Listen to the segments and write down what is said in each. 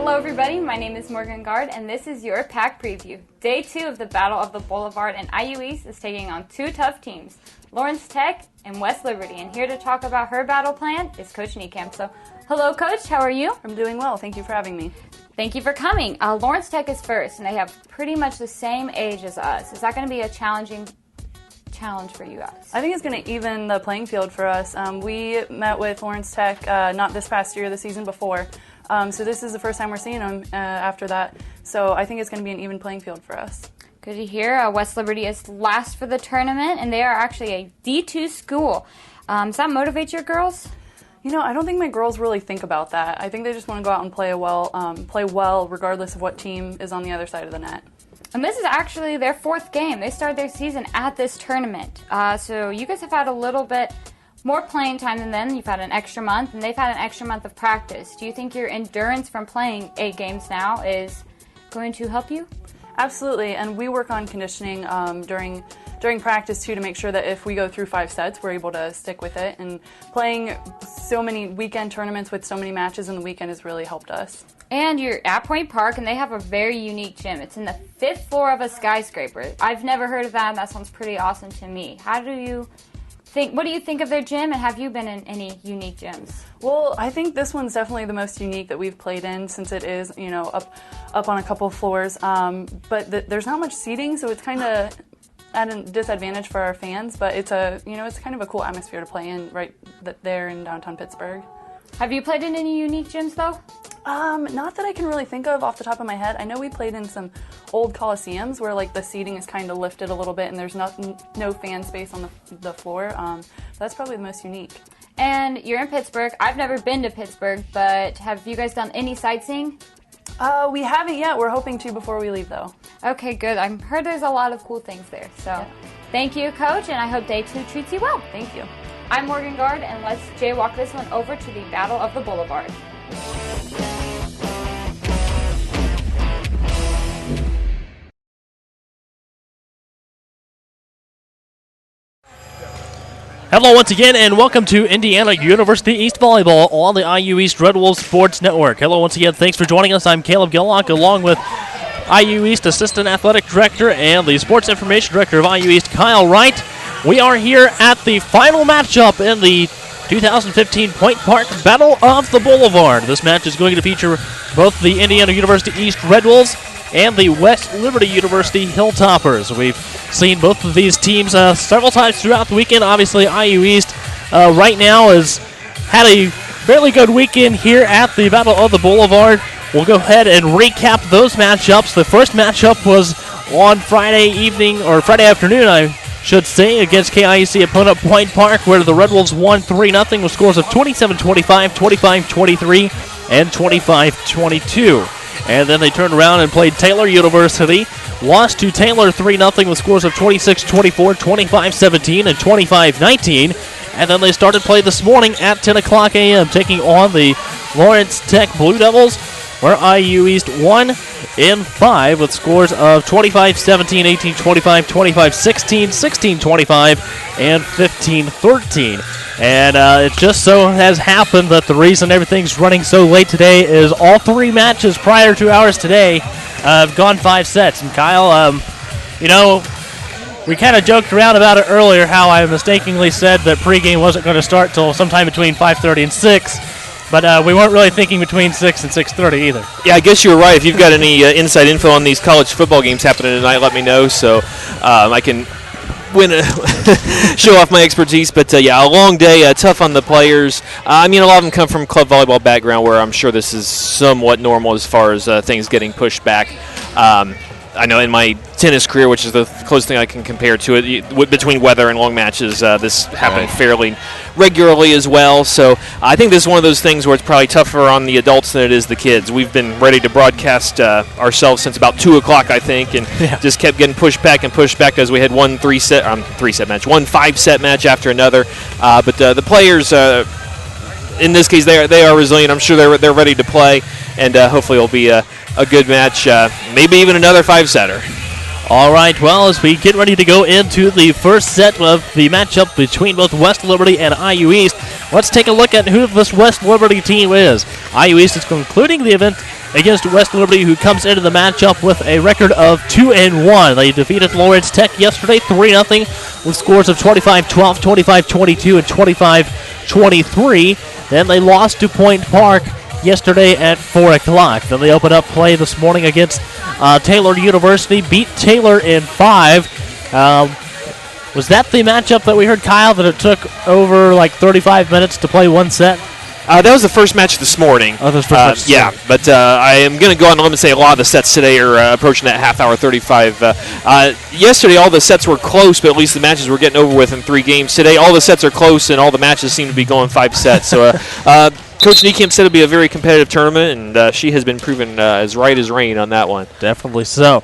Hello everybody, my name is Morgan Gard and this is your pack preview. Day 2 of the Battle of the Boulevard, and IU East is taking on two tough teams, Lawrence Tech and West Liberty. And here to talk about her battle plan is Coach Niekamp. So, hello Coach, how are you? I'm doing well, thank you for having me. Thank you for coming. Lawrence Tech is first and they have pretty much the same age as us. Is that going to be a challenge for you guys? I think it's going to even the playing field for us. We met with Lawrence Tech not this past year, the season before. So this is the first time we're seeing them after that. So I think it's going to be an even playing field for us. Good to hear. West Liberty is last for the tournament, and they are actually a D2 school. Does that motivate your girls? You know, I don't think my girls really think about that. I think they just want to go out and play well regardless of what team is on the other side of the net. And this is actually their 4th game. They started their season at this tournament. So you guys have had a little bit more playing time than them. You've had an extra month, and they've had an extra month of practice. Do you think your endurance from playing 8 games now is going to help you? Absolutely, and we work on conditioning during practice too to make sure that if we go through 5 sets, we're able to stick with it. And playing so many weekend tournaments with so many matches in the weekend has really helped us. And you're at Point Park, and they have a very unique gym. It's in the 5th floor of a skyscraper. I've never heard of that, and that sounds pretty awesome to me. What do you think of their gym, and have you been in any unique gyms? Well, I think this one's definitely the most unique that we've played in, since it is, you know, up on a couple of floors. But there's not much seating, so it's kind of at a disadvantage for our fans. But it's kind of a cool atmosphere to play in right there in downtown Pittsburgh. Have you played in any unique gyms though? Not that I can really think of off the top of my head. I know we played in some old coliseums where like the seating is kind of lifted a little bit and there's no fan space on the floor. That's probably the most unique. And you're in Pittsburgh. I've never been to Pittsburgh, but have you guys done any sightseeing? We haven't yet. We're hoping to before we leave though. Okay, good. I've heard there's a lot of cool things there. So yeah. Thank you, Coach, and I hope Day 2 treats you well. Thank you. I'm Morgan Gard, and let's jaywalk this one over to the Battle of the Boulevard. Hello once again, and welcome to Indiana University East Volleyball on the IU East Red Wolves Sports Network. Hello once again, thanks for joining us. I'm Caleb Gillock, along with IU East Assistant Athletic Director and the Sports Information Director of IU East, Kyle Wright. We are here at the final matchup in the 2015 Point Park Battle of the Boulevard. This match is going to feature both the Indiana University East Red Wolves and the West Liberty University Hilltoppers. We've seen both of these teams several times throughout the weekend. Obviously, IU East right now has had a fairly good weekend here at the Battle of the Boulevard. We'll go ahead and recap those matchups. The first matchup was on Friday afternoon, I should say, against KIUC opponent Point Park, where the Red Wolves won 3-0 with scores of 27-25, 25-23, and 25-22. And then they turned around and played Taylor University, lost to Taylor 3-0 with scores of 26-24, 25-17, and 25-19. And then they started play this morning at 10 o'clock a.m., taking on the Lawrence Tech Blue Devils, where IU East won in 5 with scores of 25-17, 18-25, 25-16, 16-25, and 15-13. And it just so has happened that the reason everything's running so late today is all 3 matches prior to ours today have gone 5 sets. And Kyle, we kind of joked around about it earlier, how I mistakenly said that pregame wasn't going to start till sometime between 5:30 and 6. But we weren't really thinking between 6 and 6:30 either. Yeah, I guess you were right. If you've got any inside info on these college football games happening tonight, let me know so I can show off my expertise. But, a long day, tough on the players. A lot of them come from club volleyball background, where I'm sure this is somewhat normal as far as things getting pushed back. I know in my tennis career, which is the closest thing I can compare to it, between weather and long matches, this happened fairly regularly as well. So I think this is one of those things where it's probably tougher on the adults than it is the kids. We've been ready to broadcast ourselves since about 2 o'clock, I think, and just kept getting pushed back as we had one 5-set match after another. But the players, in this case, they are resilient. I'm sure they're ready to play, and hopefully it'll be a good match, maybe even another 5-setter. All right, well, as we get ready to go into the first set of the matchup between both West Liberty and IU East, let's take a look at who this West Liberty team is. IU East is concluding the event against West Liberty, who comes into the matchup with a record of 2-1. They defeated Lawrence Tech yesterday 3-0 with scores of 25-12, 25-22, and 25-23. Then they lost to Point Park yesterday at 4 o'clock. Then they opened up play this morning against Taylor University, beat Taylor in 5. Was that the matchup that we heard, Kyle, that it took over like 35 minutes to play one set? That was the first match this morning. Oh, that's the first match. Yeah, but I am going to go on a limb and say a lot of the sets today are approaching that half hour 35. Yesterday, all the sets were close, but at least the matches were getting over with in 3 games. Today, all the sets are close, and all the matches seem to be going 5 sets. So, Coach Niekamp said it'll be a very competitive tournament, and she has been proven as right as rain on that one. Definitely so.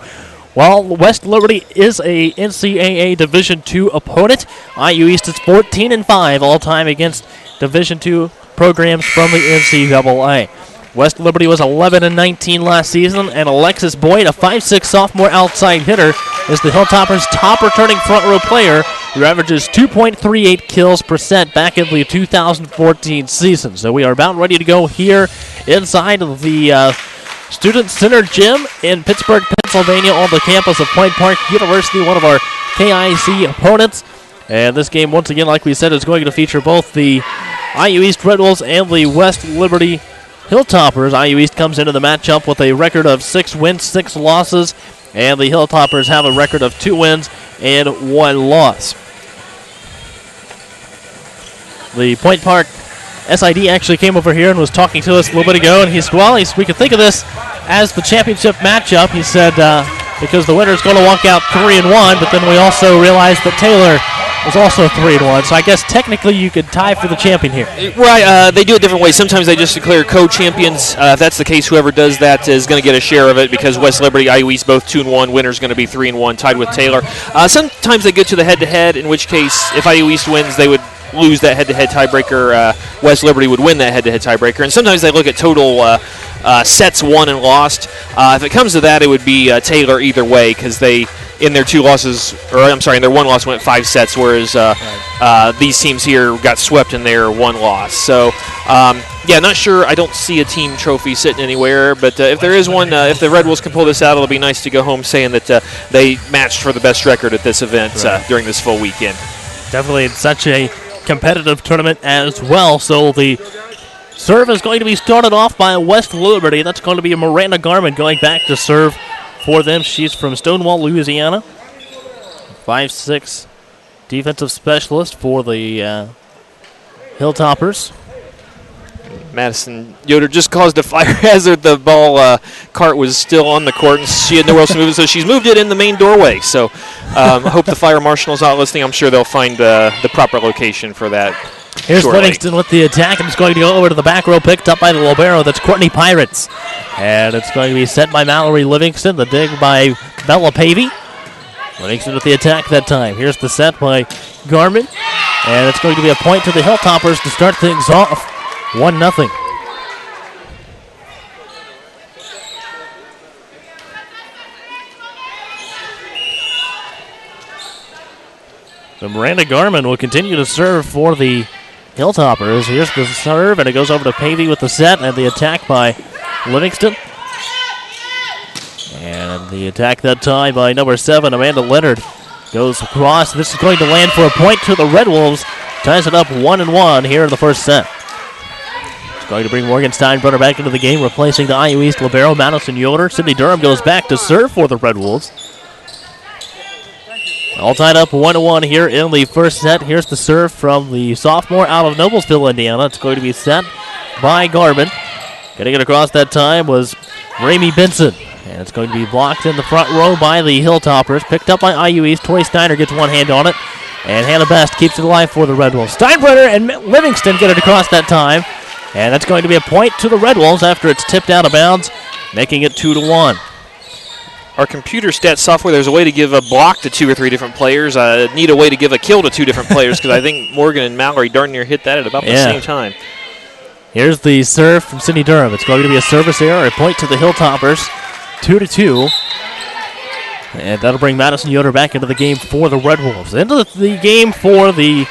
Well, West Liberty is a NCAA Division II opponent. IU East is 14-5 all-time against Division II programs from the NCAA. West Liberty was 11-19 last season, and Alexis Boyd, a 5'6 sophomore outside hitter, is the Hilltoppers' top returning front row player, who averages 2.38 kills per set back in the 2014 season. So we are about ready to go here inside of the Student Center Gym in Pittsburgh, Pennsylvania, on the campus of Point Park University, one of our KIC opponents. And this game, once again, like we said, is going to feature both the IU East Red Wolves and the West Liberty Hilltoppers. IU East comes into the matchup with a record of 6 wins, 6 losses, and the Hilltoppers have a record of 2 wins and 1 loss. The Point Park SID actually came over here and was talking to us a little bit ago, and we could think of this as the championship matchup. He said because the winner is going to walk out 3-1, but then we also realized that Taylor was also 3-1, so I guess technically you could tie for the champion here. Right, they do it different ways. Sometimes they just declare co-champions. If that's the case, whoever does that is going to get a share of it, because West Liberty, IU East, both 2-1. Winner's going to be 3-1, tied with Taylor. Sometimes they get to the head-to-head, in which case, if IU East wins, they would lose that head-to-head tiebreaker. West Liberty would win that head-to-head tiebreaker. And sometimes they look at total sets won and lost. If it comes to that, it would be Taylor either way, because they, in their 2 losses, or I'm sorry, in their 1 loss went 5 sets, whereas these teams here got swept in their 1 loss. So, yeah, not sure. I don't see a team trophy sitting anywhere, but if there is one, if the Red Wolves can pull this out, it'll be nice to go home saying that they matched for the best record at this event during this full weekend. Definitely, it's such a competitive tournament as well. So the serve is going to be started off by West Liberty. That's going to be Miranda Garman going back to serve for them. She's from Stonewall, Louisiana. 5'6" defensive specialist for the Hilltoppers. Madison Yoder just caused a fire hazard. The ball cart was still on the court, and she had nowhere else to move it, so she's moved it in the main doorway. So I hope the fire marshal's not listening. I'm sure they'll find the proper location for that. Here's Livingston with the attack, and it's going to go over to the back row, picked up by the libero. That's Courtney Pirates. And it's going to be set by Mallory Livingston. The dig by Bella Pavey. Livingston with the attack that time. Here's the set by Garmin. And it's going to be a point to the Hilltoppers to start things off. 1-0. So Miranda Garman will continue to serve for the Hilltoppers. Here's the serve, and it goes over to Pavey with the set, and the attack by Livingston. And the attack that time by number 7, Amanda Leonard, goes across. This is going to land for a point to the Red Wolves. Ties it up 1-1 here in the first set. Going to bring Morgan Steinbrunner back into the game, replacing the IU East libero, Madison Yoder. Sydney Durham goes back to serve for the Red Wolves. All tied up 1-1 here in the first set. Here's the serve from the sophomore out of Noblesville, Indiana. It's going to be set by Garmin. Getting it across that time was Ramey Benson. And it's going to be blocked in the front row by the Hilltoppers. Picked up by IU East. Tori Steiner gets one hand on it. And Hannah Best keeps it alive for the Red Wolves. Steinbrunner and Livingston get it across that time. And that's going to be a point to the Red Wolves after it's tipped out of bounds, making it 2-1. Our computer stats software, there's a way to give a block to 2 or 3 different players. I need a way to give a kill to 2 different players, because I think Morgan and Mallory darn near hit that at about the same time. Here's the serve from Sydney Durham. It's going to be a service error, a point to the Hilltoppers, 2-2. And that'll bring Madison Yoder back into the game for the Red Wolves. Into the game for the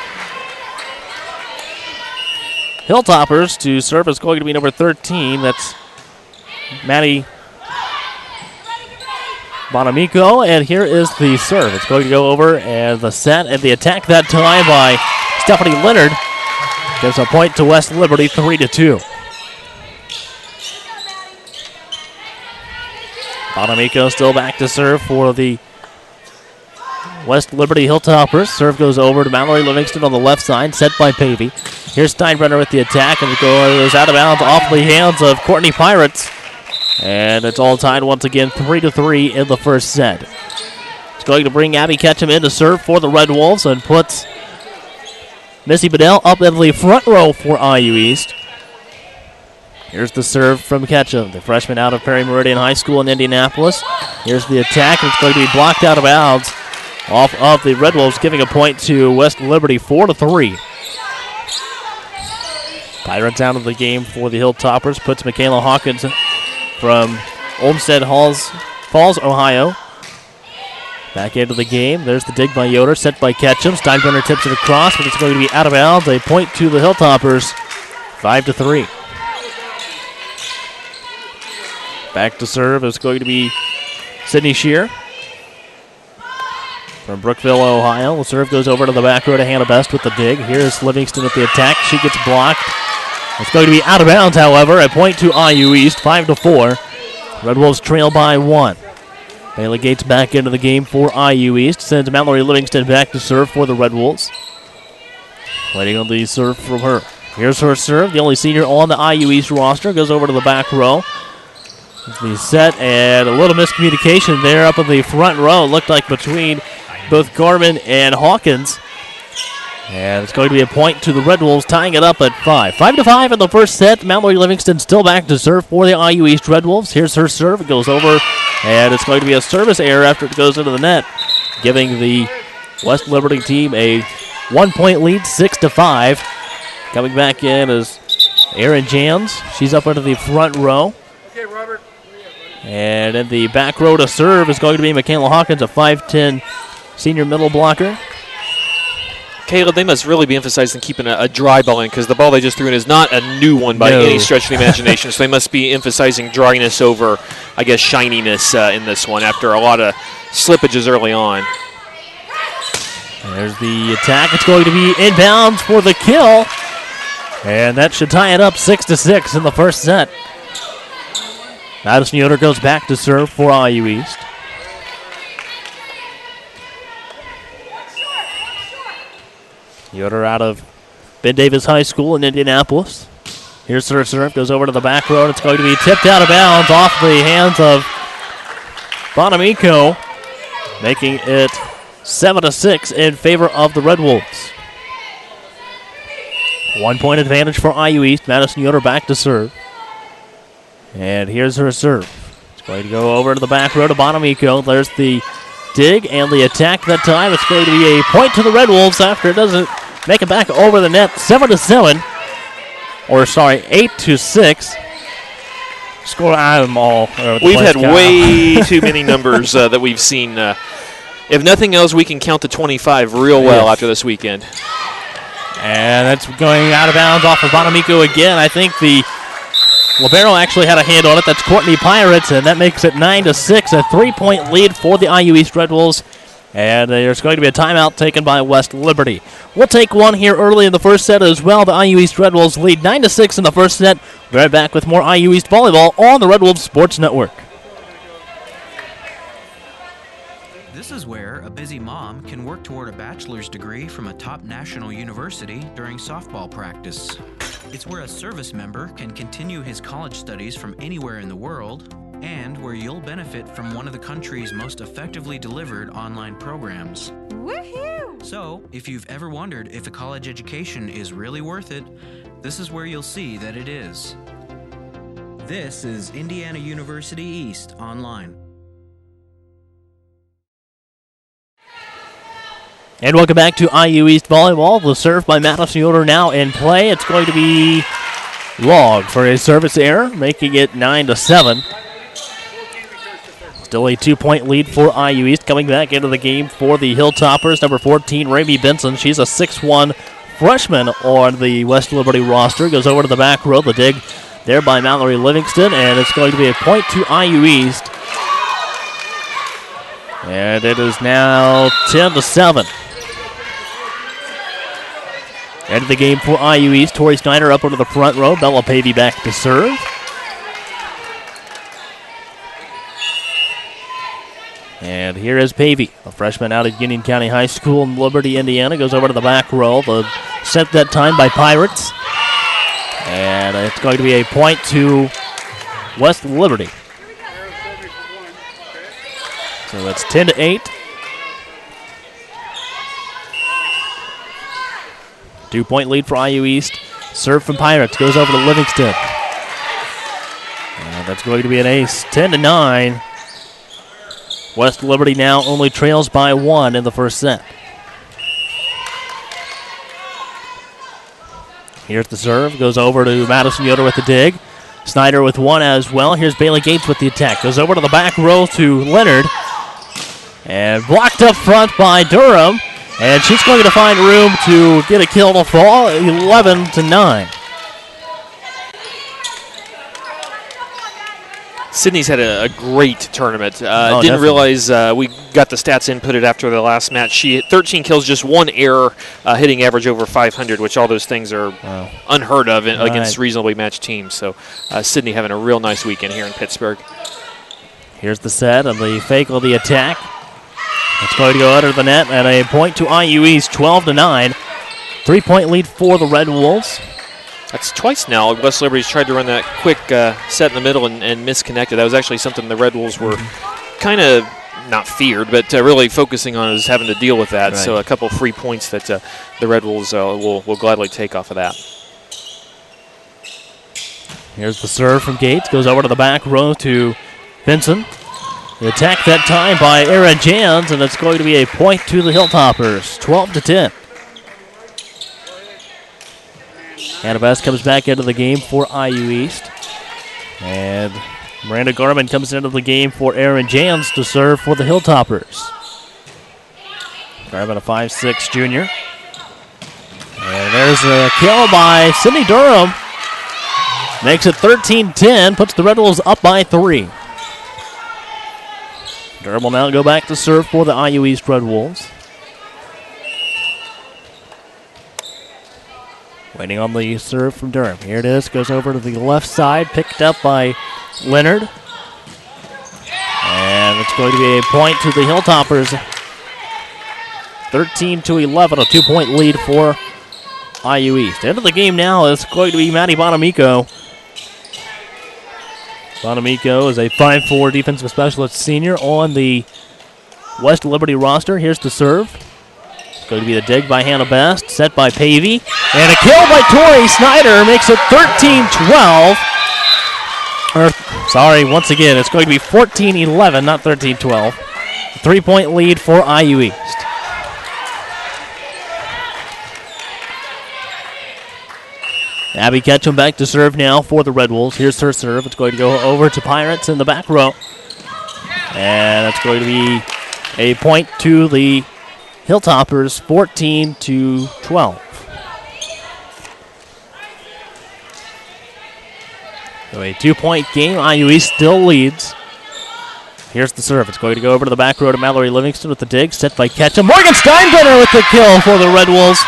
Hilltoppers to serve is going to be number 13. That's Maddie Bonamico. And here is the serve. It's going to go over, and the set and the attack that time by Stephanie Leonard gives a point to West Liberty, 3-2. Bonamico still back to serve for the West Liberty Hilltoppers. Serve goes over to Mallory Livingston on the left side, set by Pavey. Here's Steinbrenner with the attack, and it goes out of bounds off the hands of Courtney Pirates. And it's all tied once again, 3-3 in the first set. It's going to bring Abby Ketchum in to serve for the Red Wolves and puts Missy Bedell up in the front row for IU East. Here's the serve from Ketchum, the freshman out of Perry Meridian High School in Indianapolis. Here's the attack, and it's going to be blocked out of bounds off of the Red Wolves, giving a point to West Liberty, 4-3. Pirates out of the game for the Hilltoppers, puts Michaela Hawkins from Olmsted Falls, Ohio, back into the game. There's the dig by Yoder, set by Ketchum. Steinbrenner tips it across, but it's going to be out of bounds. A point to the Hilltoppers, 5-3. Back to serve is going to be Sydney Shear from Brookville, Ohio. The serve goes over to the back row to Hannah Best with the dig. Here's Livingston with the attack. She gets blocked. It's going to be out of bounds, however. A point to IU East, 5-4. Red Wolves trail by 1. Bailey Gates back into the game for IU East. Sends Mallory Livingston back to serve for the Red Wolves. Waiting on the serve from her. Here's her serve. The only senior on the IU East roster. Goes over to the back row. The set, and a little miscommunication there up in the front row. It looked like between both Garmin and Hawkins. And it's going to be a point to the Red Wolves, tying it up at 5. 5-5 in the first set. Mallory Livingston still back to serve for the IU East Red Wolves. Here's her serve. It goes over, and it's going to be a service error after it goes into the net, giving the West Liberty team a 1-point lead, 6-5. Coming back in is Erin Jans. She's up into the front row. Okay, Robert. And in the back row to serve is going to be Michaela Hawkins, a 5'10 senior middle blocker. Caleb, they must really be emphasizing keeping a dry ball in, because the ball they just threw in is not a new one by any stretch of the imagination. So they must be emphasizing dryness over, I guess, shininess in this one after a lot of slippages early on. There's the attack. It's going to be inbounds for the kill. And that should tie it up 6-6 in the first set. Madison Yoder goes back to serve for IU East. Yoder out of Ben Davis High School in Indianapolis. Here's her serve, goes over to the back row, and it's going to be tipped out of bounds off the hands of Bonamico, making it 7-6 in favor of the Red Wolves. 1-point advantage for IU East. Madison Yoder back to serve. And here's her serve. It's going to go over to the back row to Bonamico. There's the dig and the attack that time. It's going to be a point to the Red Wolves after it doesn't make it back over the net. 7-7. Or, sorry, 8-6. Score I'm all over the We've place, had Kyle. way too many numbers that we've seen. If nothing else, we can count to 25 real well after this weekend. And that's going out of bounds off of Bonamico again. I think the libero actually had a hand on it. That's Courtney Pirates, and that makes it 9-6, a 3-point lead for the IU East Red Wolves. And there's going to be a timeout taken by West Liberty. We'll take one here early in the first set as well. The IU East Red Wolves lead 9-6 in the first set. We'll be right back with more IU East volleyball on the Red Wolves Sports Network. This is where a busy mom can work toward a bachelor's degree from a top national university during softball practice. It's where a service member can continue his college studies from anywhere in the world, and where you'll benefit from one of the country's most effectively delivered online programs. Woohoo! So, if you've ever wondered if a college education is really worth it, this is where you'll see that it is. This is Indiana University East Online. And welcome back to IU East volleyball. The serve by Madison Yoder now in play. It's going to be logged for a service error, making it 9-7. Still a 2-point lead for IU East. Coming back into the game for the Hilltoppers, number 14, Ramey Benson. She's a 6'1" freshman on the West Liberty roster. Goes over to the back row. The dig there by Mallory Livingston, and it's going to be a point to IU East. And it is now 10-7. End of the game for IU East. Tori Snyder up onto the front row. Bella Pavey back to serve. And here is Pavey, a freshman out at Union County High School in Liberty, Indiana. Goes over to the back row. The set that time by Pirates. And it's going to be a point to West Liberty. So that's 10-8. 2-point lead for IU East. Serve from Pirates. Goes over to Livingston. And that's going to be an ace. 10-9. West Liberty now only trails by 1 in the first set. Here's the serve. Goes over to Madison Yoder with the dig. Snyder with one as well. Here's Bailey Gates with the attack. Goes over to the back row to Leonard. And blocked up front by Durham. And she's going to find room to get a kill to fall. 11-9. Sydney's had a great tournament. Didn't definitely. realize we got the stats inputted after the last match. She hit 13 kills, just one error, hitting average over 500, which all those things are unheard of against reasonably matched teams. So Sydney having a real nice weekend here in Pittsburgh. Here's the set and the fake on the attack. It's going to go under the net and a point to IU East, 12-9. 3-point lead for the Red Wolves. That's twice now. West Liberty's tried to run that quick set in the middle and misconnected. That was actually something the Red Wolves were kind of not feared, but really focusing on is having to deal with that. Right. So a couple free points that the Red Wolves will gladly take off of that. Here's the serve from Gates. Goes over to the back row to Benson. The attack that time by Aaron Jans, and it's going to be a point to the Hilltoppers, 12-10. Hannah Best comes back into the game for IU East. And Miranda Garman comes into the game for Aaron Jans to serve for the Hilltoppers. Garman, a 5'6" junior. And there's a kill by Sydney Durham. Makes it 13-10, puts the Red Wolves up by 3. Durham will now go back to serve for the IU East Red Wolves. Waiting on the serve from Durham. Here it is. Goes over to the left side. Picked up by Leonard. And it's going to be a point to the Hilltoppers. 13-11. A 2-point lead for IU East. End of the game now is going to be Maddie Bonamico. Bonamico is a 5'4" defensive specialist senior on the West Liberty roster. Here's the serve. Going to be the dig by Hannah Best, set by Pavey, and a kill by Tori Snyder makes it 13-12. Once again, it's going to be 14-11, not 13-12. 3-point lead for IU East. Abby Ketchum back to serve now for the Red Wolves. Here's her serve. It's going to go over to Pirates in the back row. And it's going to be a point to the Hilltoppers, 14-12. So a 2-point game. IU East still leads. Here's the serve. It's going to go over to the back row to Mallory Livingston with the dig. Set by Ketchum. Morgan Steinbrenner with the kill for the Red Wolves.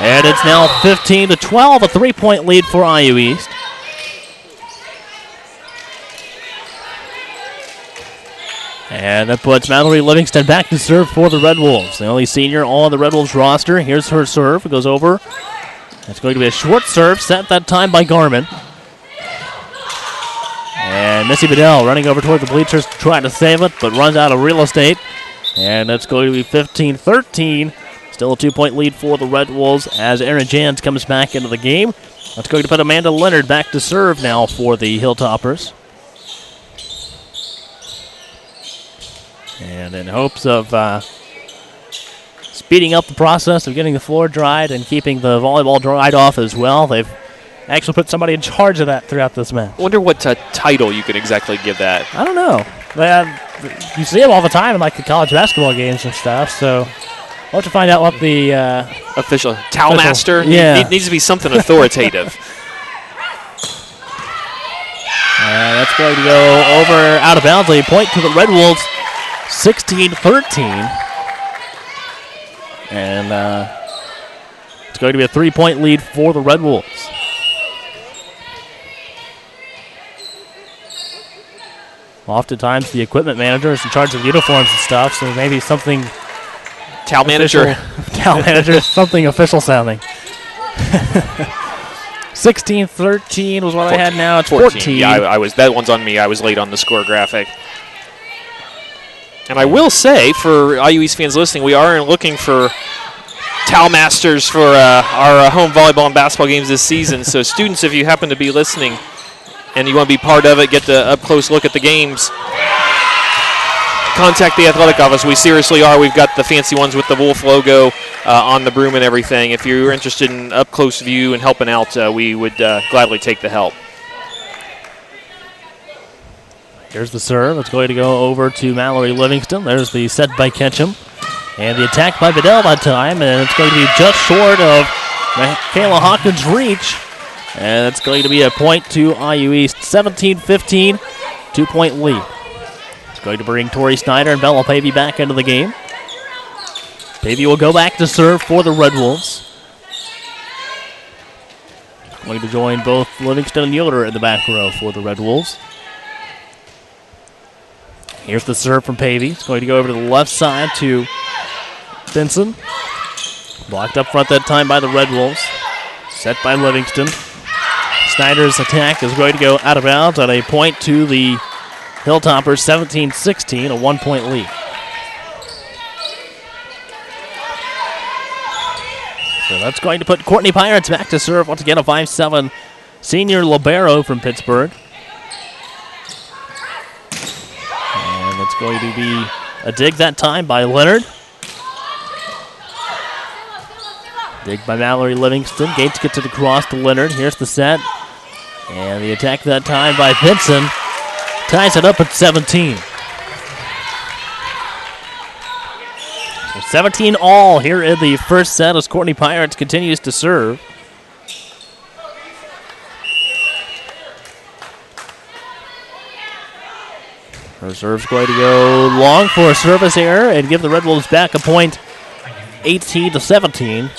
And it's now 15-12, a 3-point lead for IU East. And that puts Mallory Livingston back to serve for the Red Wolves. The only senior on the Red Wolves roster. Here's her serve. It goes over. It's going to be a short serve, set that time by Garman. And Missy Bedell running over toward the bleachers to try to save it, but runs out of real estate. And that's going to be 15-13. Still a 2-point lead for the Red Wolves as Aaron Jans comes back into the game. That's going to put Amanda Leonard back to serve now for the Hilltoppers. And in hopes of speeding up the process of getting the floor dried and keeping the volleyball dried off as well, they've actually put somebody in charge of that throughout this match. I wonder what title you could exactly give that. I don't know. you see him all the time in like the college basketball games and stuff. So we'll have to find out what the official towel master. Yeah, it needs to be something authoritative. That's going to go over out of bounds. A point to the Red Wolves, 16-13. And it's going to be a 3-point lead for the Red Wolves. Oftentimes the equipment manager is in charge of uniforms and stuff, so maybe something towel manager. Towel manager, something official sounding. 16-13 was what I had now. It's 14. Yeah, I was. That one's on me. I was late on the score graphic. And I will say, for IU East fans listening, we are looking for towel masters for our home volleyball and basketball games this season. So students, if you happen to be listening and you want to be part of it, get the up-close look at the games, contact the athletic office. We seriously are. We've got the fancy ones with the Wolf logo on the broom and everything. If you're interested in up-close view and helping out, we would gladly take the help. Here's the serve. It's going to go over to Mallory Livingston. There's the set by Ketchum. And the attack by Vidal that time. And it's going to be just short of Michaela Hawkins' reach. And it's going to be a point to IU East. 17-15, 2-point lead. It's going to bring Tori Snyder and Bella Pavey back into the game. Pavey will go back to serve for the Red Wolves. Going to join both Livingston and Yoder in the back row for the Red Wolves. Here's the serve from Pavey. It's going to go over to the left side to Benson. Blocked up front that time by the Red Wolves. Set by Livingston. Snyder's attack is going to go out of bounds at a point to the Hilltoppers, 17-16, a 1-point lead. So that's going to put Courtney Pirates back to serve. Once again, a 5'7" senior libero from Pittsburgh. And it's going to be a dig that time by Leonard. Dig by Mallory Livingston. Gates gets it across to Leonard. Here's the set. And the attack that time by Pinson ties it up at 17. So 17 all here in the first set as Courtney Pirates continues to serve. Her serve's going to go long for a service error and give the Red Wolves back a point, 18-17.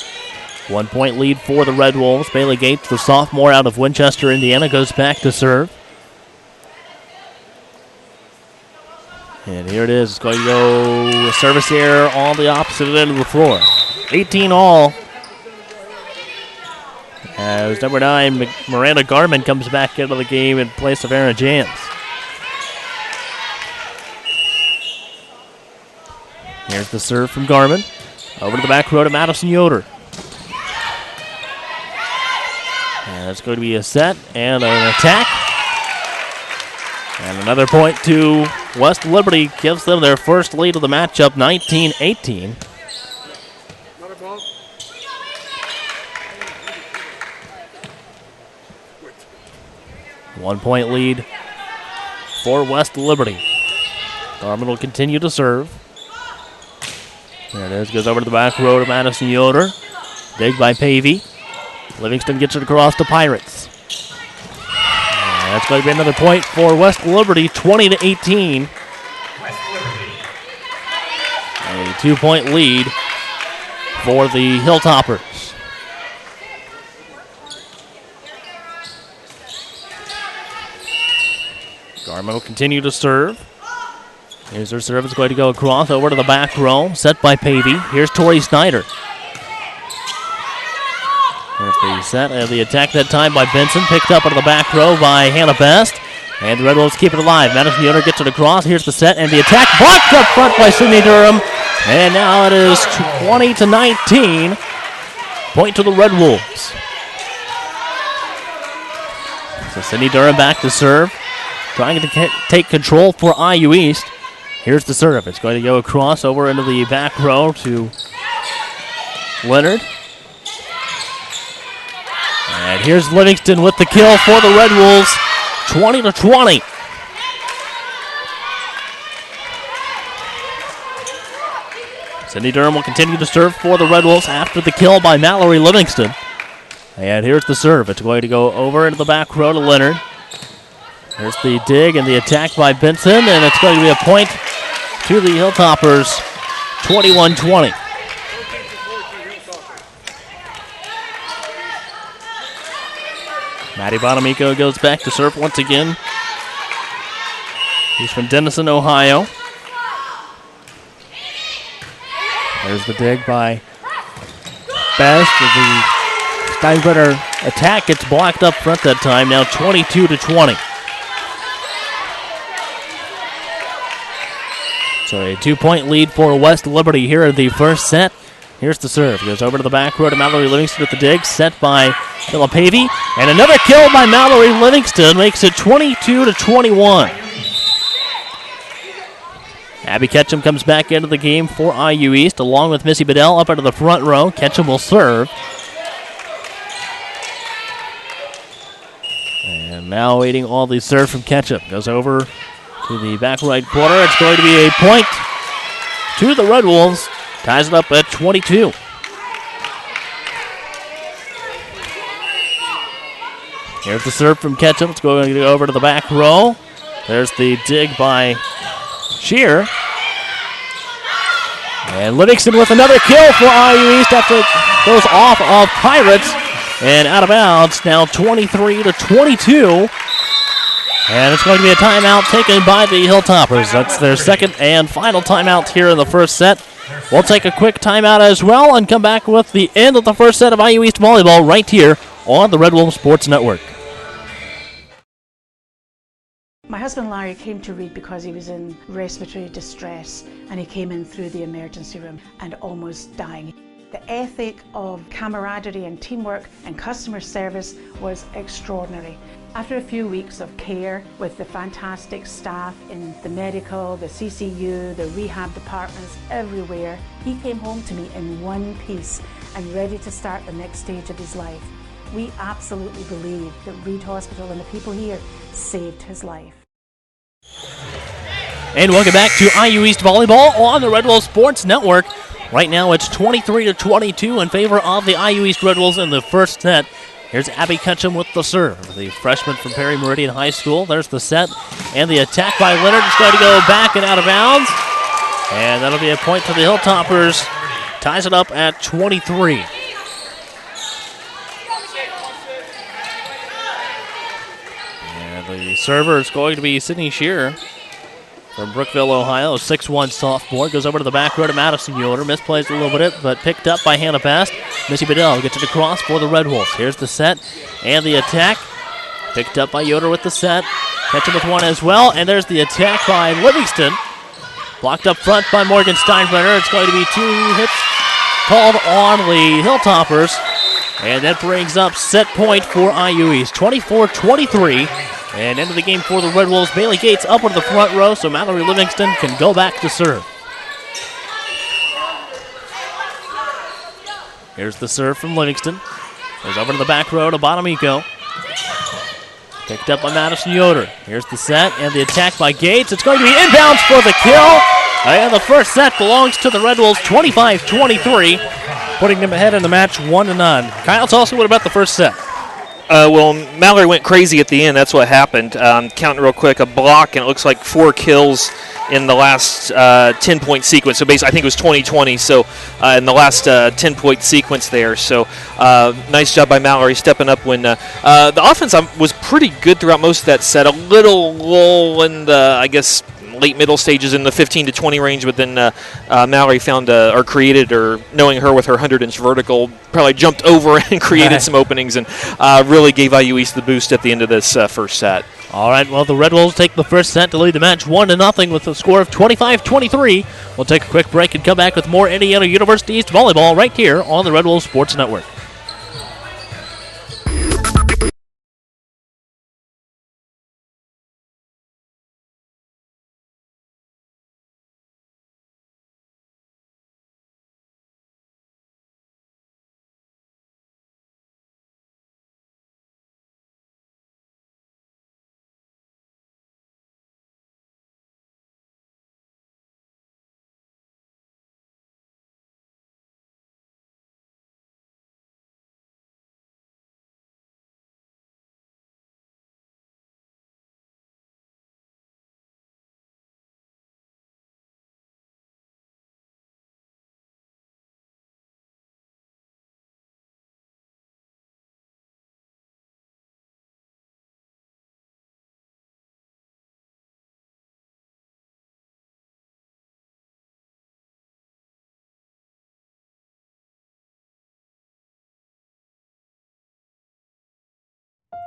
1-point lead for the Red Wolves. Bailey Gates, the sophomore out of Winchester, Indiana, goes back to serve. And here it is. It's going to go a service error on the opposite end of the floor. 18 all. As number 9, Miranda Garman, comes back into the game in place of Aaron Jans. Here's the serve from Garman. Over to the back row to Madison Yoder. And it's going to be a set and an attack. And another point to West Liberty, gives them their first lead of the matchup, 19-18. One-point lead for West Liberty. Garman will continue to serve. There it is, goes over to the back row to Madison Yoder. Dig by Pavey. Livingston gets it across to Pirates. And that's going to be another point for West Liberty, 20-18. A 2-point lead for the Hilltoppers. Garman will continue to serve. Here's her serve. It's going to go across over to the back row. Set by Pavey. Here's Tori Snyder. There's the set and the attack that time by Benson. Picked up into the back row by Hannah Best. And the Red Wolves keep it alive. Madison Yoder gets it across. Here's the set and the attack. Blocked up front by Sydney Durham. And now it is 20-19. Point to the Red Wolves. So Sydney Durham back to serve. Trying to take control for IU East. Here's the serve. It's going to go across over into the back row to Leonard. And here's Livingston with the kill for the Red Wolves. 20-20. Cindy Durham will continue to serve for the Red Wolves after the kill by Mallory Livingston. And here's the serve. It's going to go over into the back row to Leonard. Here's the dig and the attack by Benson, and it's going to be a point to the Hilltoppers, 21-20. Maddie Bonamico goes back to serve once again. He's from Denison, Ohio. There's the dig by Best. The Steinbrenner attack gets blocked up front that time, now 22-20. So a 2-point lead for West Liberty here in the first set. Here's the serve. Goes over to the back row to Mallory Livingston at the dig. Set by Filippavi. And another kill by Mallory Livingston makes it 22-21. Abby Ketchum comes back into the game for IU East, along with Missy Bedell up into the front row. Ketchum will serve. And now waiting all the serve from Ketchum. Goes over to the back right corner. It's going to be a point to the Red Wolves. Ties it up at 22. Here's the serve from Ketchum. It's going to go over to the back row. There's the dig by Shear. And Livingston with another kill for IU East after it goes off of Pirates and out of bounds. Now 23-22. And it's going to be a timeout taken by the Hilltoppers. That's their second and final timeout here in the first set. We'll take a quick timeout as well and come back with the end of the first set of IU East volleyball right here on the Red Wolf Sports Network. My husband Larry came to Reed because he was in respiratory distress, and he came in through the emergency room and almost dying. The ethic of camaraderie and teamwork and customer service was extraordinary. After a few weeks of care with the fantastic staff in the medical, the CCU, the rehab departments, everywhere, he came home to me in one piece and ready to start the next stage of his life. We absolutely believe that Reed Hospital and the people here saved his life. And welcome back to IU East Volleyball on the Red Wolves Sports Network. Right now it's 23-22 in favor of the IU East Red Wolves in the first set. Here's Abby Ketchum with the serve, the freshman from Perry Meridian High School. There's the set, and the attack by Leonard is going to go back and out of bounds. And that'll be a point to the Hilltoppers. Ties it up at 23. And the server is going to be Sydney Shearer from Brookville, Ohio, a 6'1 sophomore. Goes over to the back row to Madison Yoder. Misplays a little bit, but picked up by Hannah Best. Missy Bedell gets it across for the Red Wolves. Here's the set and the attack. Picked up by Yoder with the set. Ketchum with one as well, and there's the attack by Livingston. Blocked up front by Morgan Steinbrenner. It's going to be 2 hits called on the Hilltoppers, and that brings up set point for IU East, 24-23. And into the game for the Red Wolves. Bailey Gates up into the front row, so Mallory Livingston can go back to serve. Here's the serve from Livingston. Goes over to the back row to Bonamico. Picked up by Madison Yoder. Here's the set and the attack by Gates. It's going to be inbounds for the kill. And the first set belongs to the Red Wolves, 25-23, putting them ahead in the match 1-0. Kyle, tell us what about the first set. Well, Mallory went crazy at the end. That's what happened. Counting real quick, a block, and it looks like 4 kills in the last 10-point sequence. So basically, I think it was 20-20. So in the last 10-point sequence there. So nice job by Mallory stepping up when the offense was pretty good throughout most of that set. A little lull in the, I guess, late middle stages in the 15 to 20 range, but then Mallory found or created, or knowing her with her 100-inch vertical, probably jumped over and created some openings and really gave IU East the boost at the end of this first set. All right, well, the Red Wolves take the first set to lead the match 1-0 with a score of 25-23. We'll take a quick break and come back with more Indiana University East volleyball right here on the Red Wolves Sports Network.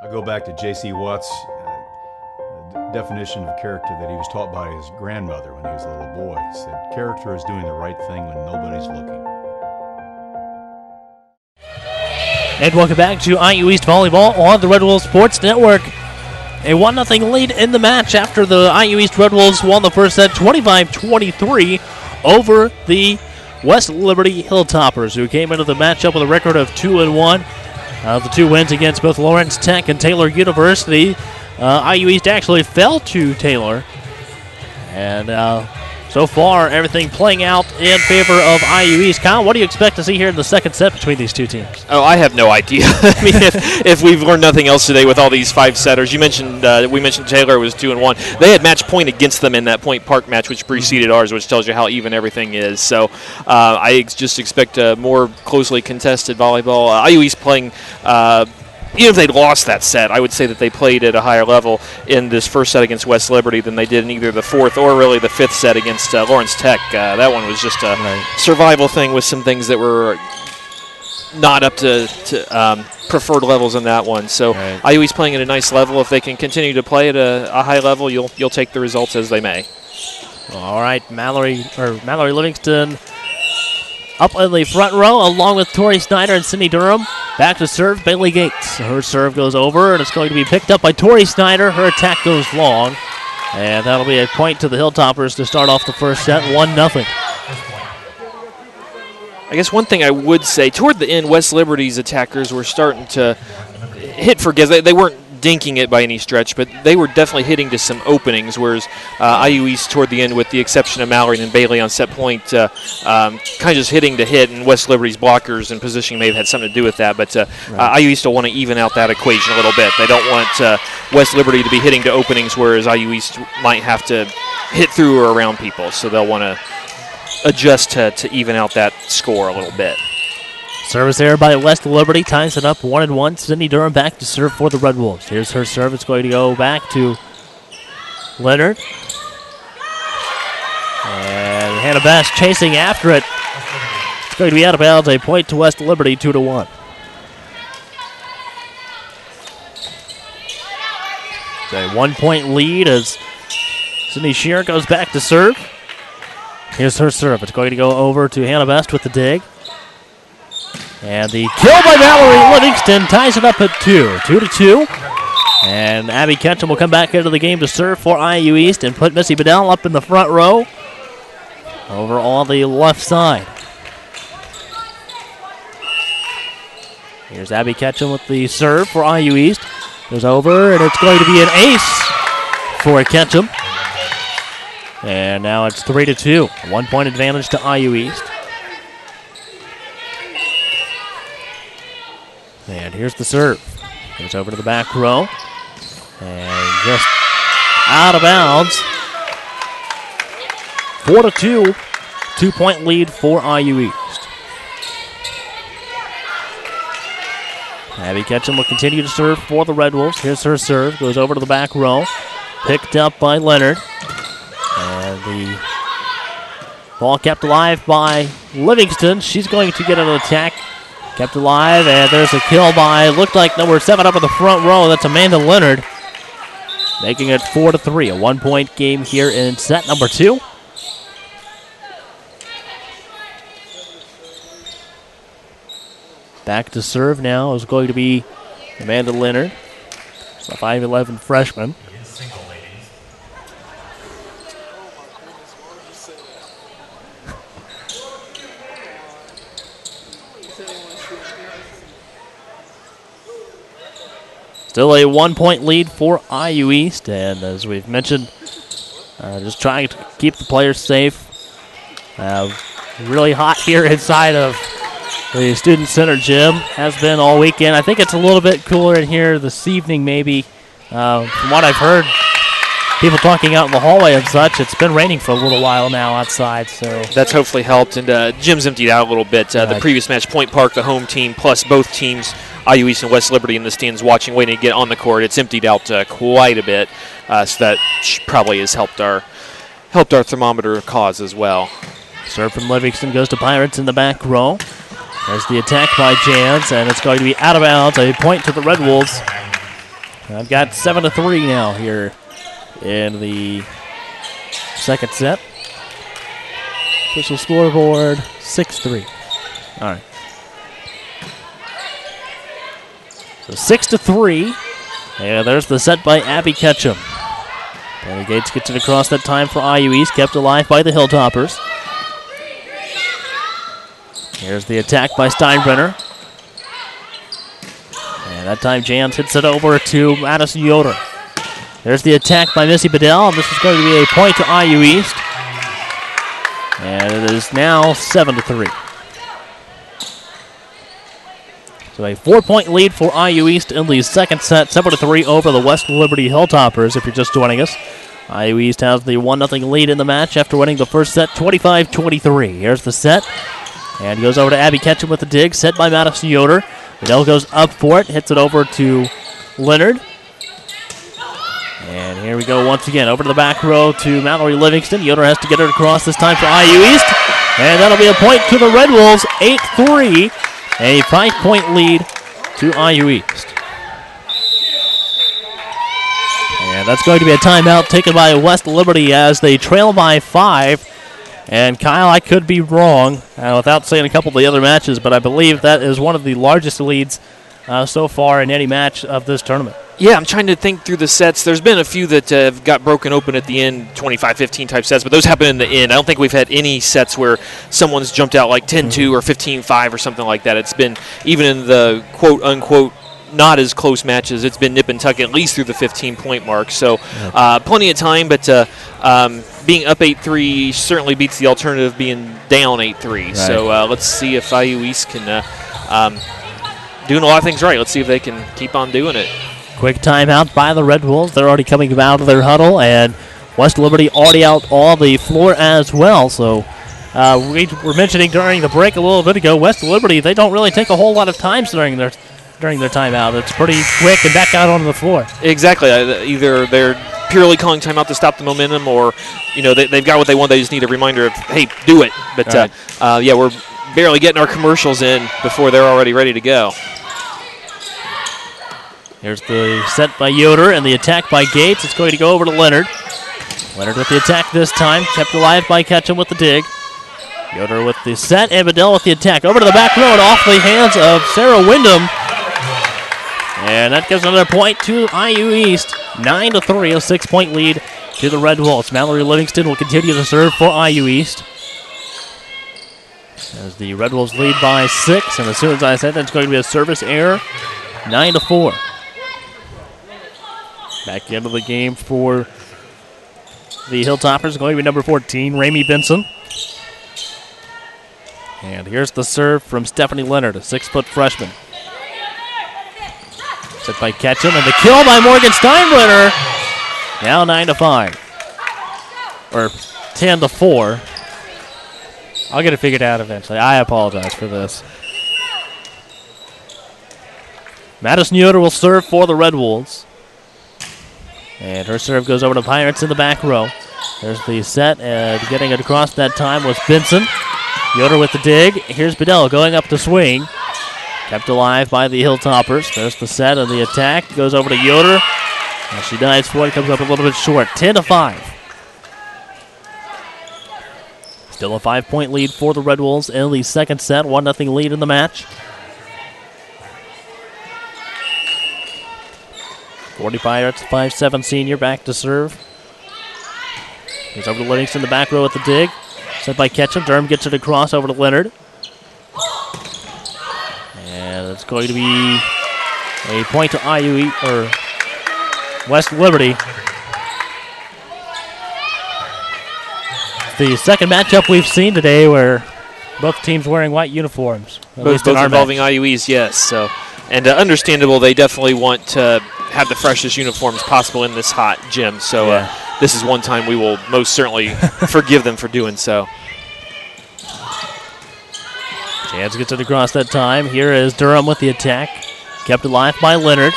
I go back to J.C. Watt's definition of character that he was taught by his grandmother when he was a little boy. He said, character is doing the right thing when nobody's looking. And welcome back to IU East Volleyball on the Red Wolves Sports Network. A 1-0 lead in the match after the IU East Red Wolves won the first set 25-23 over the West Liberty Hilltoppers, who came into the matchup with a record of 2-1. The two wins against both Lawrence Tech and Taylor University. IU East actually fell to Taylor. And so far, everything playing out in favor of IU East. Kyle, what do you expect to see here in the second set between these two teams? Oh, I have no idea. I mean, if we've learned nothing else today with all these five-setters, we mentioned Taylor was 2-1. They had match point against them in that Point Park match, which preceded ours, which tells you how even everything is. So I just expect a more closely contested volleyball. IU East playing. Even if they lost that set, I would say that they played at a higher level in this first set against West Liberty than they did in either the fourth or really the fifth set against Lawrence Tech. That one was just a survival thing with some things that were not up to preferred levels in that one. So IU East playing at a nice level. If they can continue to play at a high level, you'll take the results as they may. All right, Mallory Livingston up in the front row, along with Tori Snyder and Sydney Durham. Back to serve, Bailey Gates. Her serve goes over, and it's going to be picked up by Tori Snyder. Her attack goes long, and that'll be a point to the Hilltoppers to start off the first set, 1-0. I guess one thing I would say, toward the end, West Liberty's attackers were starting to hit for gives. They weren't dinking it by any stretch, but they were definitely hitting to some openings, whereas IU East toward the end, with the exception of Mallory and Bailey on set point, kind of just hitting to hit, and West Liberty's blockers and positioning may have had something to do with that, but IU East will want to even out that equation a little bit. They don't want West Liberty to be hitting to openings, whereas IU East might have to hit through or around people, so they'll want to adjust to even out that score a little bit. Service there by West Liberty ties it up 1-1. Sydney Durham back to serve for the Red Wolves. Here's her serve. It's going to go back to Leonard. And Hannah Bass chasing after it. It's going to be out of bounds. A point to West Liberty, 2-1. It's a 1-point lead as Sydney Shear goes back to serve. Here's her serve. It's going to go over to Hannah Best with the dig. And the kill by Mallory Livingston ties it up at 2-2. And Abby Ketchum will come back into the game to serve for IU East and put Missy Bedell up in the front row over on the left side. Here's Abby Ketchum with the serve for IU East. Goes over, and it's going to be an ace for Ketchum. And now it's 3-2. 1-point advantage to IU East. And here's the serve. Goes over to the back row. And just out of bounds. 4-2. 2-point lead for IU East. Abby Ketchum will continue to serve for the Red Wolves. Here's her serve. Goes over to the back row. Picked up by Leonard. And the ball kept alive by Livingston. She's going to get an attack. Kept alive, and there's a kill by, looked like number 7 up in the front row. That's Amanda Leonard, making it 4-3. A 1-point game here in set number 2. Back to serve now is going to be Amanda Leonard. It's a 5'11 freshman. Still a 1-point lead for IU East, and as we've mentioned, just trying to keep the players safe. Really hot here inside of the Student Center gym. Has been all weekend. I think it's a little bit cooler in here this evening, maybe. From what I've heard, people talking out in the hallway and such, it's been raining for a little while now outside. So that's hopefully helped, and gym's emptied out a little bit. The previous match, Point Park, the home team, plus both teams, IU East and West Liberty in the stands watching, waiting to get on the court. It's emptied out quite a bit, so that probably has helped our thermometer cause as well. Serve from Livingston goes to Pirates in the back row. There's the attack by Jans, and it's going to be out of bounds. A point to the Red Wolves. I've got 7-3 now here in the second set. Official scoreboard 6-3. All right. So 6-3. And there's the set by Abby Ketchum. Bailey Gates gets it across that time for IU East, kept alive by the Hilltoppers. Here's the attack by Steinbrenner. And that time Jans hits it over to Madison Yoder. There's the attack by Missy Bedell, and this is going to be a point to IU East. And it is now 7-3. So a 4-point lead for IU East in the second set, 7-3 over the West Liberty Hilltoppers, if you're just joining us. IU East has the 1-0 lead in the match after winning the first set, 25-23. Here's the set, and goes over to Abby Ketchum with the dig, set by Madison Yoder. Bedell goes up for it, hits it over to Leonard. And here we go once again, over to the back row to Mallory Livingston. Yoder has to get it across this time for IU East, and that'll be a point to the Red Wolves, 8-3. A 5-point lead to IU East. And that's going to be a timeout taken by West Liberty as they trail by 5. And Kyle, I could be wrong without saying a couple of the other matches, but I believe that is one of the largest leads so far in any match of this tournament. Yeah, I'm trying to think through the sets. There's been a few that have got broken open at the end, 25-15 type sets, but those happen in the end. I don't think we've had any sets where someone's jumped out like 10-2 or 15-5 or something like that. It's been, even in the quote-unquote not as close matches, it's been nip and tuck at least through the 15-point mark. So plenty of time, but being up 8-3 certainly beats the alternative being down 8-3. Right. So let's see if IU East can doing a lot of things right. Let's see if they can keep on doing it. Quick timeout by the Red Wolves. They're already coming out of their huddle, and West Liberty already out on the floor as well. So we were mentioning during the break a little bit ago, West Liberty, they don't really take a whole lot of time during their timeout. It's pretty quick and back out onto the floor. Exactly. Either they're purely calling timeout to stop the momentum, or they've got what they want. They just need a reminder of, hey, do it. But right. We're barely getting our commercials in before they're already ready to go. Here's the set by Yoder and the attack by Gates. It's going to go over to Leonard. Leonard with the attack this time, kept alive by Ketchum with the dig. Yoder with the set, and Bedell with the attack. Over to the back row and off the hands of Sarah Wyndham. And that gives another point to IU East. 9-3, a 6-point lead to the Red Wolves. Mallory Livingston will continue to serve for IU East. As the Red Wolves lead by 6, and as soon as I said that's going to be a service error, 9-4. Back into the game for the Hilltoppers, going to be number 14, Ramey Benson. And here's the serve from Stephanie Leonard, a 6-foot freshman. Set by Ketchum, and the kill by Morgan Steinbrenner. Now 9-5. Or 10-4. I'll get it figured out eventually. I apologize for this. Madison Yoder will serve for the Red Wolves. And her serve goes over to Pirates in the back row. There's the set, and getting it across that time was Benson. Yoder with the dig. Here's Bedell going up to swing. Kept alive by the Hilltoppers. There's the set and the attack. Goes over to Yoder. And she dives for it, comes up a little bit short. 10-5. Still a 5-point lead for the Red Wolves in the second set. 1-0 lead in the match. 40 Pirates, 5'7" senior, back to serve. He's over to Livingston, the back row with the dig. Set by Ketchum. Durham gets it across over to Leonard. And it's going to be a point to IU or West Liberty. The second matchup we've seen today where both teams wearing white uniforms. Both involving IUEs, yes. So, and understandable, they definitely want to have the freshest uniforms possible in this hot gym. So this is one time we will most certainly forgive them for doing so. Chance gets it across that time. Here is Durham with the attack. Kept alive by Leonard.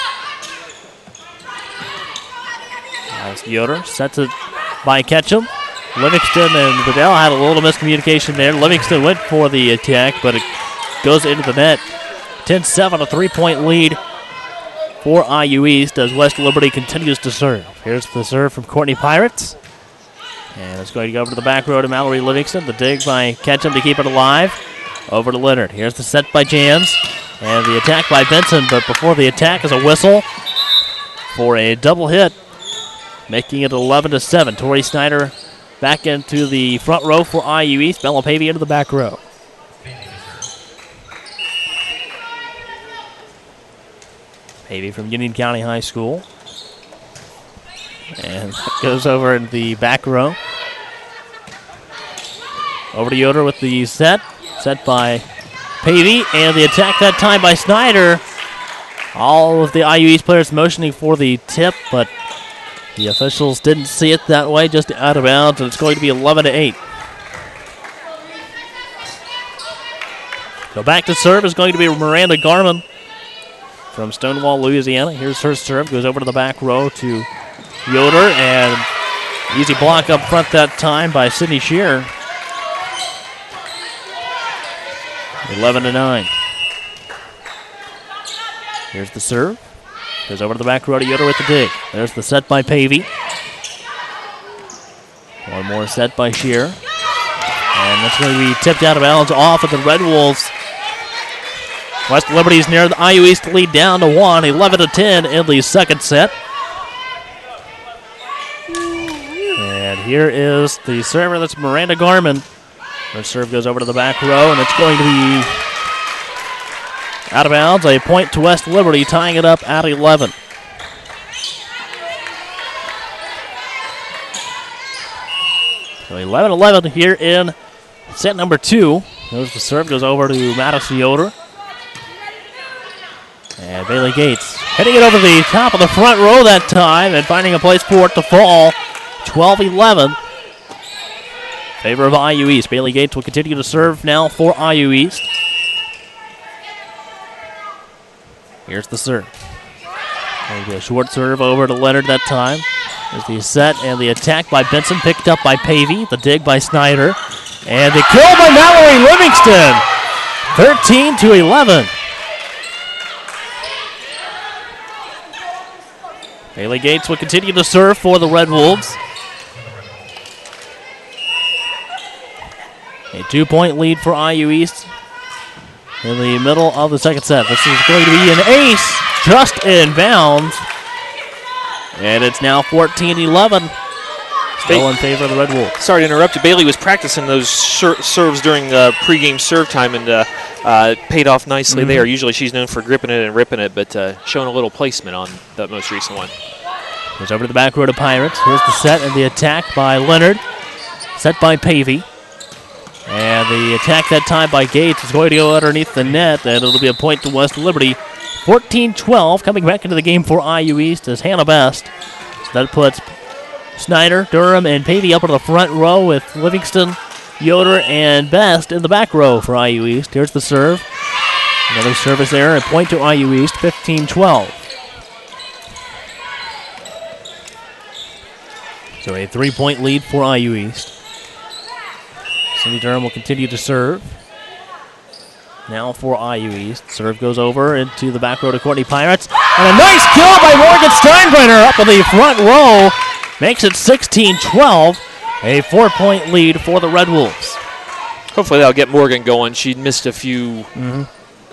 Nice Yoder. Sets it by Ketchum. Livingston and Bedell had a little miscommunication there. Livingston went for the attack, but it goes into the net. 10-7, a 3-point lead for IU East as West Liberty continues to serve. Here's the serve from Courtney Pirates. And it's going to go over to the back row to Mallory Livingston. The dig by Ketchum to keep it alive. Over to Leonard. Here's the set by Jans. And the attack by Benson. But before the attack is a whistle for a double hit, making it 11-7. Tori Snyder back into the front row for IU East. Bella Pavey into the back row. Pavey from Union County High School. And goes over in the back row. Over to Yoder with the set. Set by Pavey. And the attack that time by Snyder. All of the IU East players motioning for the tip, but the officials didn't see it that way, just out of bounds, and it's going to be 11-8. So back to serve is going to be Miranda Garman from Stonewall, Louisiana. Here's her serve, goes over to the back row to Yoder, and easy block up front that time by Sydney Shearer. 11-9. Here's the serve. Goes over to the back row to Yoder with the dig. There's the set by Pavey. One more set by Shearer. And that's going to be tipped out of bounds off of the Red Wolves. West Liberty's near the IU East lead down to 1, 11-10 in the second set. And here is the server. That's Miranda Garman. Her serve goes over to the back row, and it's going to be out of bounds. A point to West Liberty, tying it up at 11. So 11-11 here in set number 2. There's the serve, goes over to Madison Yoder. And Bailey Gates hitting it over the top of the front row that time and finding a place for it to fall. 12-11. Favor of IU East. Bailey Gates will continue to serve now for IU East. Here's the serve. Maybe a short serve over to Leonard that time. There's the set and the attack by Benson, picked up by Pavey. The dig by Snyder. And the kill by Mallory Livingston. 13-11. Bailey Gates will continue to serve for the Red Wolves. A 2-point lead for IU East in the middle of the second set. This is going to be an ace just in bounds. And it's now 14-11. Still in favor of the Red Wolves. Sorry to interrupt you. Bailey was practicing those serves during pregame serve time and paid off nicely there. Usually she's known for gripping it and ripping it, but showing a little placement on that most recent one. Goes over to the back row to Pirates. Here's the set and the attack by Leonard. Set by Pavey. And the attack that time by Gates is going to go underneath the net, and it'll be a point to West Liberty. 14-12, coming back into the game for IU East is Hannah Best. So that puts Snyder, Durham, and Pavey up on the front row with Livingston, Yoder, and Best in the back row for IU East. Here's the serve. Another service error, a point to IU East, 15-12. So a 3-point lead for IU East. Cindy Durham will continue to serve. Now for IU East. Serve goes over into the back row to Courtney Pirates. And a nice kill by Morgan Steinbrenner up in the front row. Makes it 16-12. A 4-point lead for the Red Wolves. Hopefully that'll get Morgan going. She missed a few,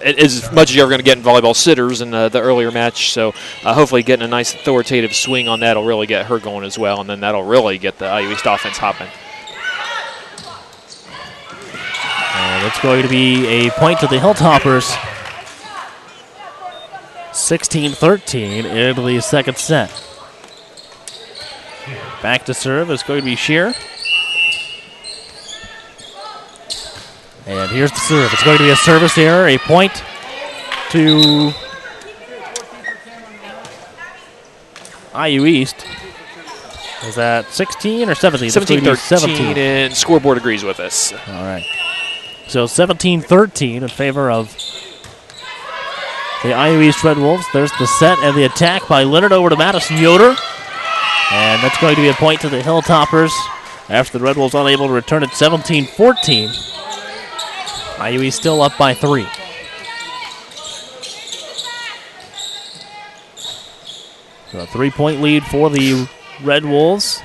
as much as you're ever going to get in volleyball, sitters in the earlier match. So hopefully getting a nice authoritative swing on that will really get her going as well. And then that'll really get the IU East offense hopping. And it's going to be a point to the Hilltoppers. 16-13 into the second set. Back to serve is going to be Shearer. And here's the serve. It's going to be a service error, a point to IU East. Is that 16 or 17? 17-13, and scoreboard agrees with us. All right. So 17-13 in favor of the IU East Red Wolves. There's the set and the attack by Leonard over to Madison Yoder. And that's going to be a point to the Hilltoppers after the Red Wolves unable to return at 17-14. IU East still up by 3. So a 3-point lead for the Red Wolves.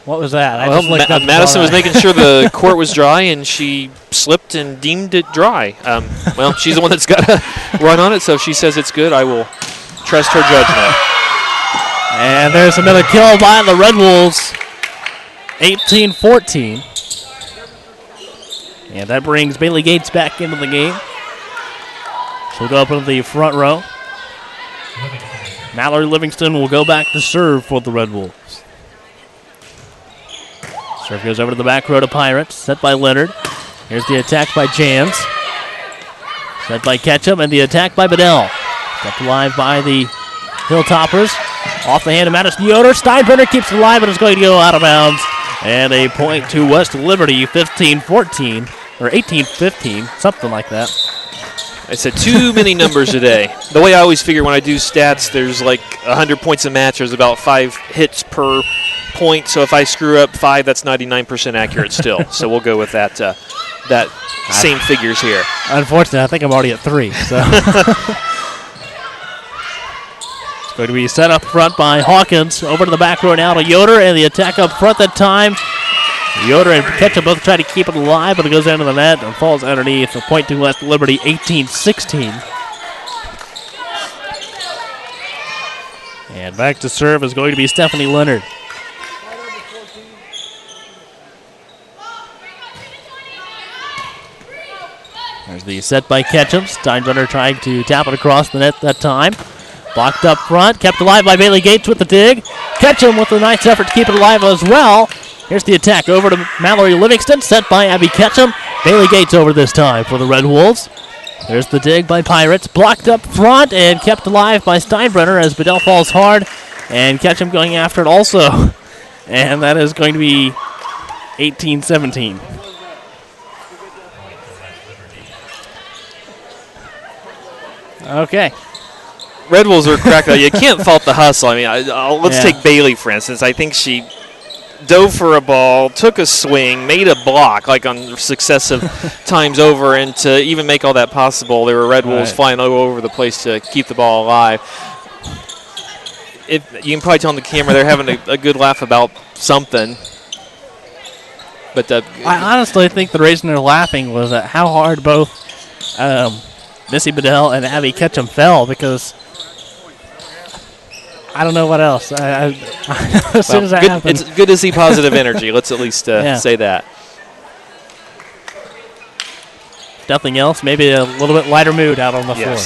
What was that? Well, Madison was making sure the court was dry, and she slipped and deemed it dry. Well, she's the one that's got to run on it, so if she says it's good, I will trust her judgment. And there's another kill by the Red Wolves, 18-14. And that brings Bailey Gates back into the game. She'll go up into the front row. Mallory Livingston will go back to serve for the Red Wolves. Serve goes over to the back row to Pirates. Set by Leonard. Here's the attack by Jans. Set by Ketchum, and the attack by Bedell. Kept alive by the Hilltoppers. Off the hand of Madison Yoder. Steinbrenner keeps it alive, but it's going to go out of bounds. And a point to West Liberty, 15-14, or 18-15, something like that. I said too many numbers today. The way I always figure when I do stats, there's like 100 points a match. There's about 5 hits per point. So if I screw up 5, that's 99% accurate still. So we'll go with that same figures here. Unfortunately, I think I'm already at 3. So it's going to be set up front by Hawkins. Over to the back row now to Yoder, and the attack up front that time. Yoder and Ketchum both try to keep it alive, but it goes into the net and falls underneath. A point to West Liberty, 18-16. And back to serve is going to be Stephanie Leonard. There's the set by Ketchum. Steinbrenner trying to tap it across the net that time. Blocked up front, kept alive by Bailey Gates with the dig. Ketchum with a nice effort to keep it alive as well. Here's the attack over to Mallory Livingston, set by Abby Ketchum. Bailey Gates over this time for the Red Wolves. There's the dig by Pirates, blocked up front and kept alive by Steinbrenner as Bedell falls hard. And Ketchum going after it also. And that is going to be 18-17. Okay. Red Wolves are cracked out. You can't fault the hustle. I mean, let's take Bailey, for instance. I think she dove for a ball, took a swing, made a block like on successive times over, and to even make all that possible, there were Red Wolves flying all over the place to keep the ball alive. You can probably tell on the camera they're having a good laugh about something. But I honestly think the reason they're laughing was at how hard both Missy Bedell and Abby Ketchum fell, because I don't know what else. As soon as that happened. It's good to see positive energy. Let's at least say that. If nothing else, maybe a little bit lighter mood out on the floor.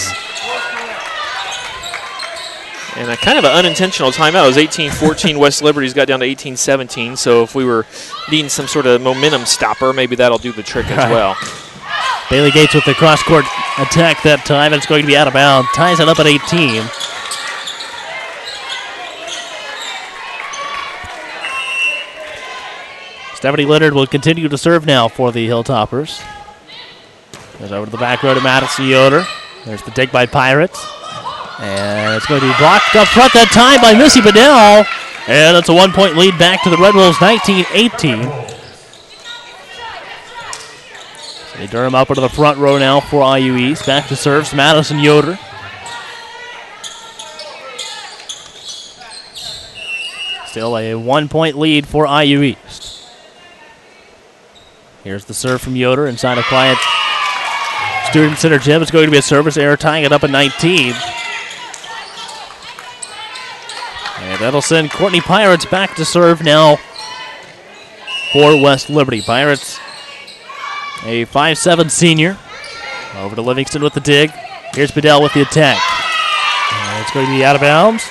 And a kind of an unintentional timeout. It was 18-14. West Liberty's got down to 18-17. So if we were needing some sort of momentum stopper, maybe that'll do the trick as well. Bailey Gates with the cross-court attack that time. It's going to be out of bounds. Ties it up at 18. Stephanie Leonard will continue to serve now for the Hilltoppers. Goes over to the back row to Madison Yoder. There's the dig by Pirates. And it's going to be blocked up front that time by Missy Bedell. And it's a 1-point lead back to the Red Wolves, 19-18. They Durham up into the front row now for IU East. Back to serves Madison Yoder. Still a 1-point lead for IU East. Here's the serve from Yoder inside a quiet Student Center gym. It's going to be a service error, tying it up at 19. And that'll send Courtney Pirates back to serve now for West Liberty. Pirates, a 5'7" senior. Over to Livingston with the dig. Here's Bedell with the attack. And it's going to be out of bounds.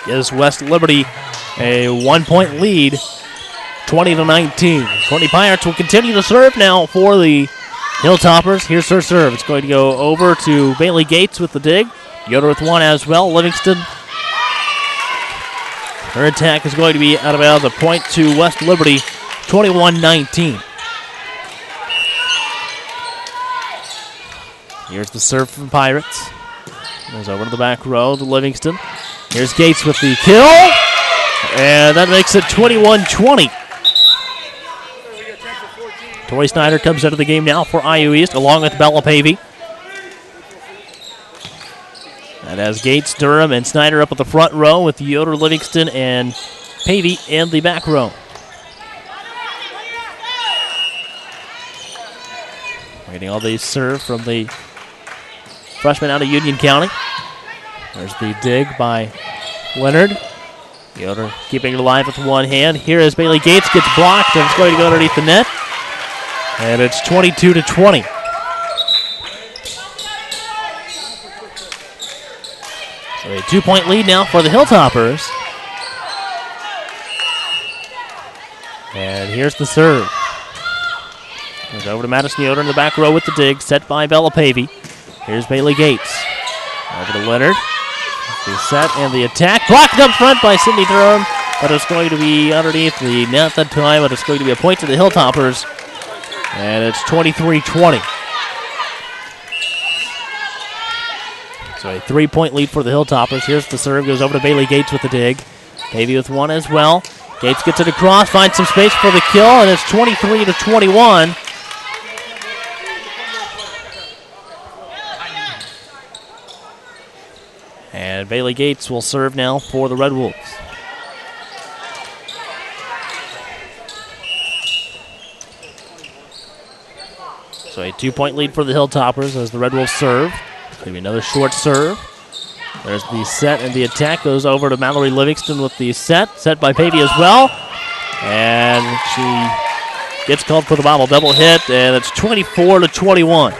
Gives West Liberty a 1-point lead, 20-19. Courtney Pirates will continue to serve now for the Hilltoppers. Here's her serve. It's going to go over to Bailey Gates with the dig. Yoder with one as well. Livingston. Her attack is going to be out of bounds. A point to West Liberty, 21-19. Here's the serve from Pirates. Goes over to the back row to Livingston. Here's Gates with the kill. And that makes it 21-20. Tori Snyder comes into the game now for IU East, along with Bella Pavey. And as Gates, Durham, and Snyder up at the front row with Yoder, Livingston, and Pavey in the back row. Waiting all the serve from the freshman out of Union County. There's the dig by Leonard. Yoder keeping it alive with one hand. Here as Bailey Gates gets blocked, and it's going to go underneath the net. And it's 22-20. So a 2-point lead now for the Hilltoppers. And here's the serve. Goes over to Madison Yoder in the back row with the dig, set by Bella Pavey. Here's Bailey Gates. Over to Leonard. The set and the attack. Blocked up front by Sydney Durham, but it's going to be underneath the net that time, but it's going to be a point to the Hilltoppers. And it's 23-20. So a 3-point lead for the Hilltoppers. Here's the serve. Goes over to Bailey Gates with the dig. Pavey with one as well. Gates gets it across, finds some space for the kill, and it's 23-21. And Bailey Gates will serve now for the Red Wolves. So a 2-point lead for the Hilltoppers as the Red Wolves serve. Maybe another short serve. There's the set, and the attack goes over to Mallory Livingston with the set by Pavey as well. And she gets called for the bobble double hit, and it's 24-21.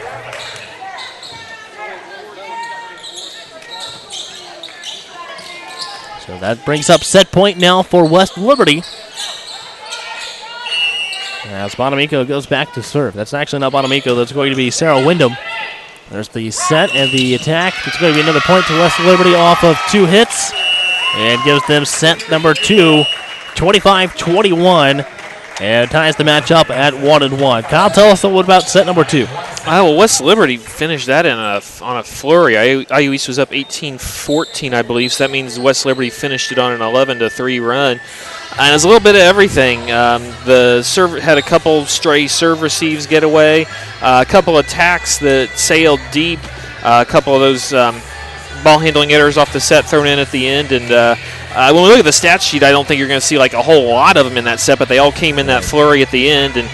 So that brings up set point now for West Liberty. As Bonamico goes back to serve. That's actually not Bonamico. That's going to be Sarah Wyndham. There's the set and the attack. It's going to be another point to West Liberty off of 2 hits. And gives them set number 2, 25-21. And ties the match up at 1-1. Kyle, tell us what about set number 2. Well, West Liberty finished that on a flurry. IU East was up 18-14, I believe. So that means West Liberty finished it on an 11-3 run. And it was a little bit of everything. The serve had a couple stray serve receives get away, a couple attacks that sailed deep, a couple of those ball handling errors off the set thrown in at the end. And when we look at the stat sheet, I don't think you're going to see like a whole lot of them in that set, but they all came in that flurry at the end. And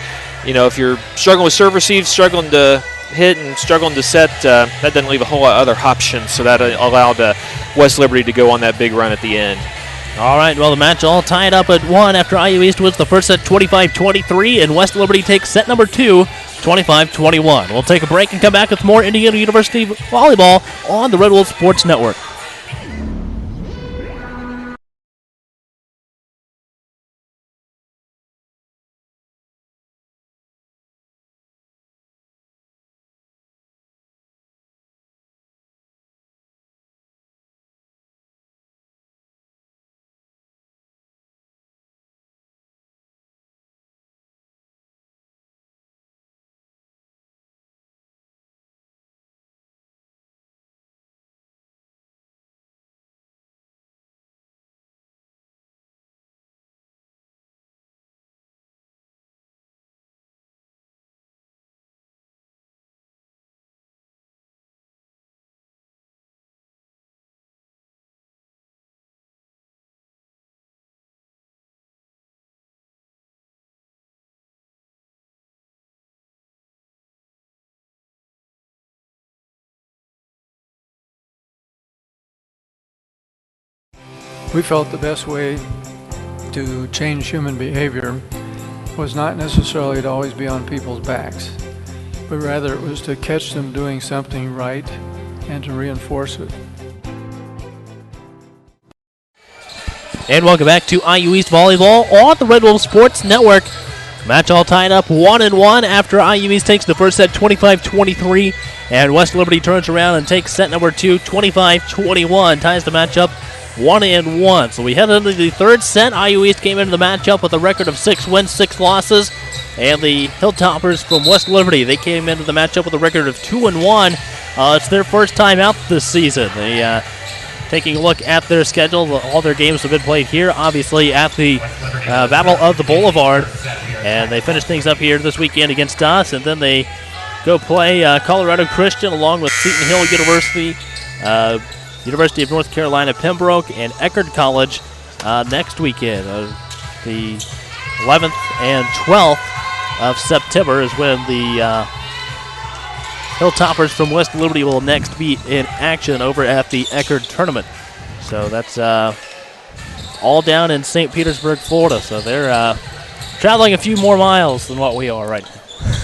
you know, if you're struggling with serve receives, struggling to hit, and struggling to set, that doesn't leave a whole lot of other options. So that allowed West Liberty to go on that big run at the end. All right, well, the match all tied up at 1 after IU East wins the first set 25-23, and West Liberty takes set number 2, 25-21. We'll take a break and come back with more Indiana University volleyball on the Red Wolf Sports Network. We felt the best way to change human behavior was not necessarily to always be on people's backs, but rather it was to catch them doing something right and to reinforce it. And welcome back to IU East Volleyball on the Red Wolf Sports Network. Match all tied up 1-1 after IU East takes the first set 25-23, and West Liberty turns around and takes set number 2, 25-21, ties the match up 1-1. So we head into the third set. IU East came into the matchup with a record of 6 wins, 6 losses. And the Hilltoppers from West Liberty, they came into the matchup with a record of 2-1. It's their first time out this season. They taking a look at their schedule. All their games have been played here, obviously, at the Battle of the Boulevard. And they finish things up here this weekend against us. And then they go play Colorado Christian along with Seton Hill University University of North Carolina, Pembroke, and Eckerd College next weekend. The 11th and 12th of September is when the Hilltoppers from West Liberty will next be in action over at the Eckerd tournament. So that's all down in St. Petersburg, Florida. So they're traveling a few more miles than what we are right now.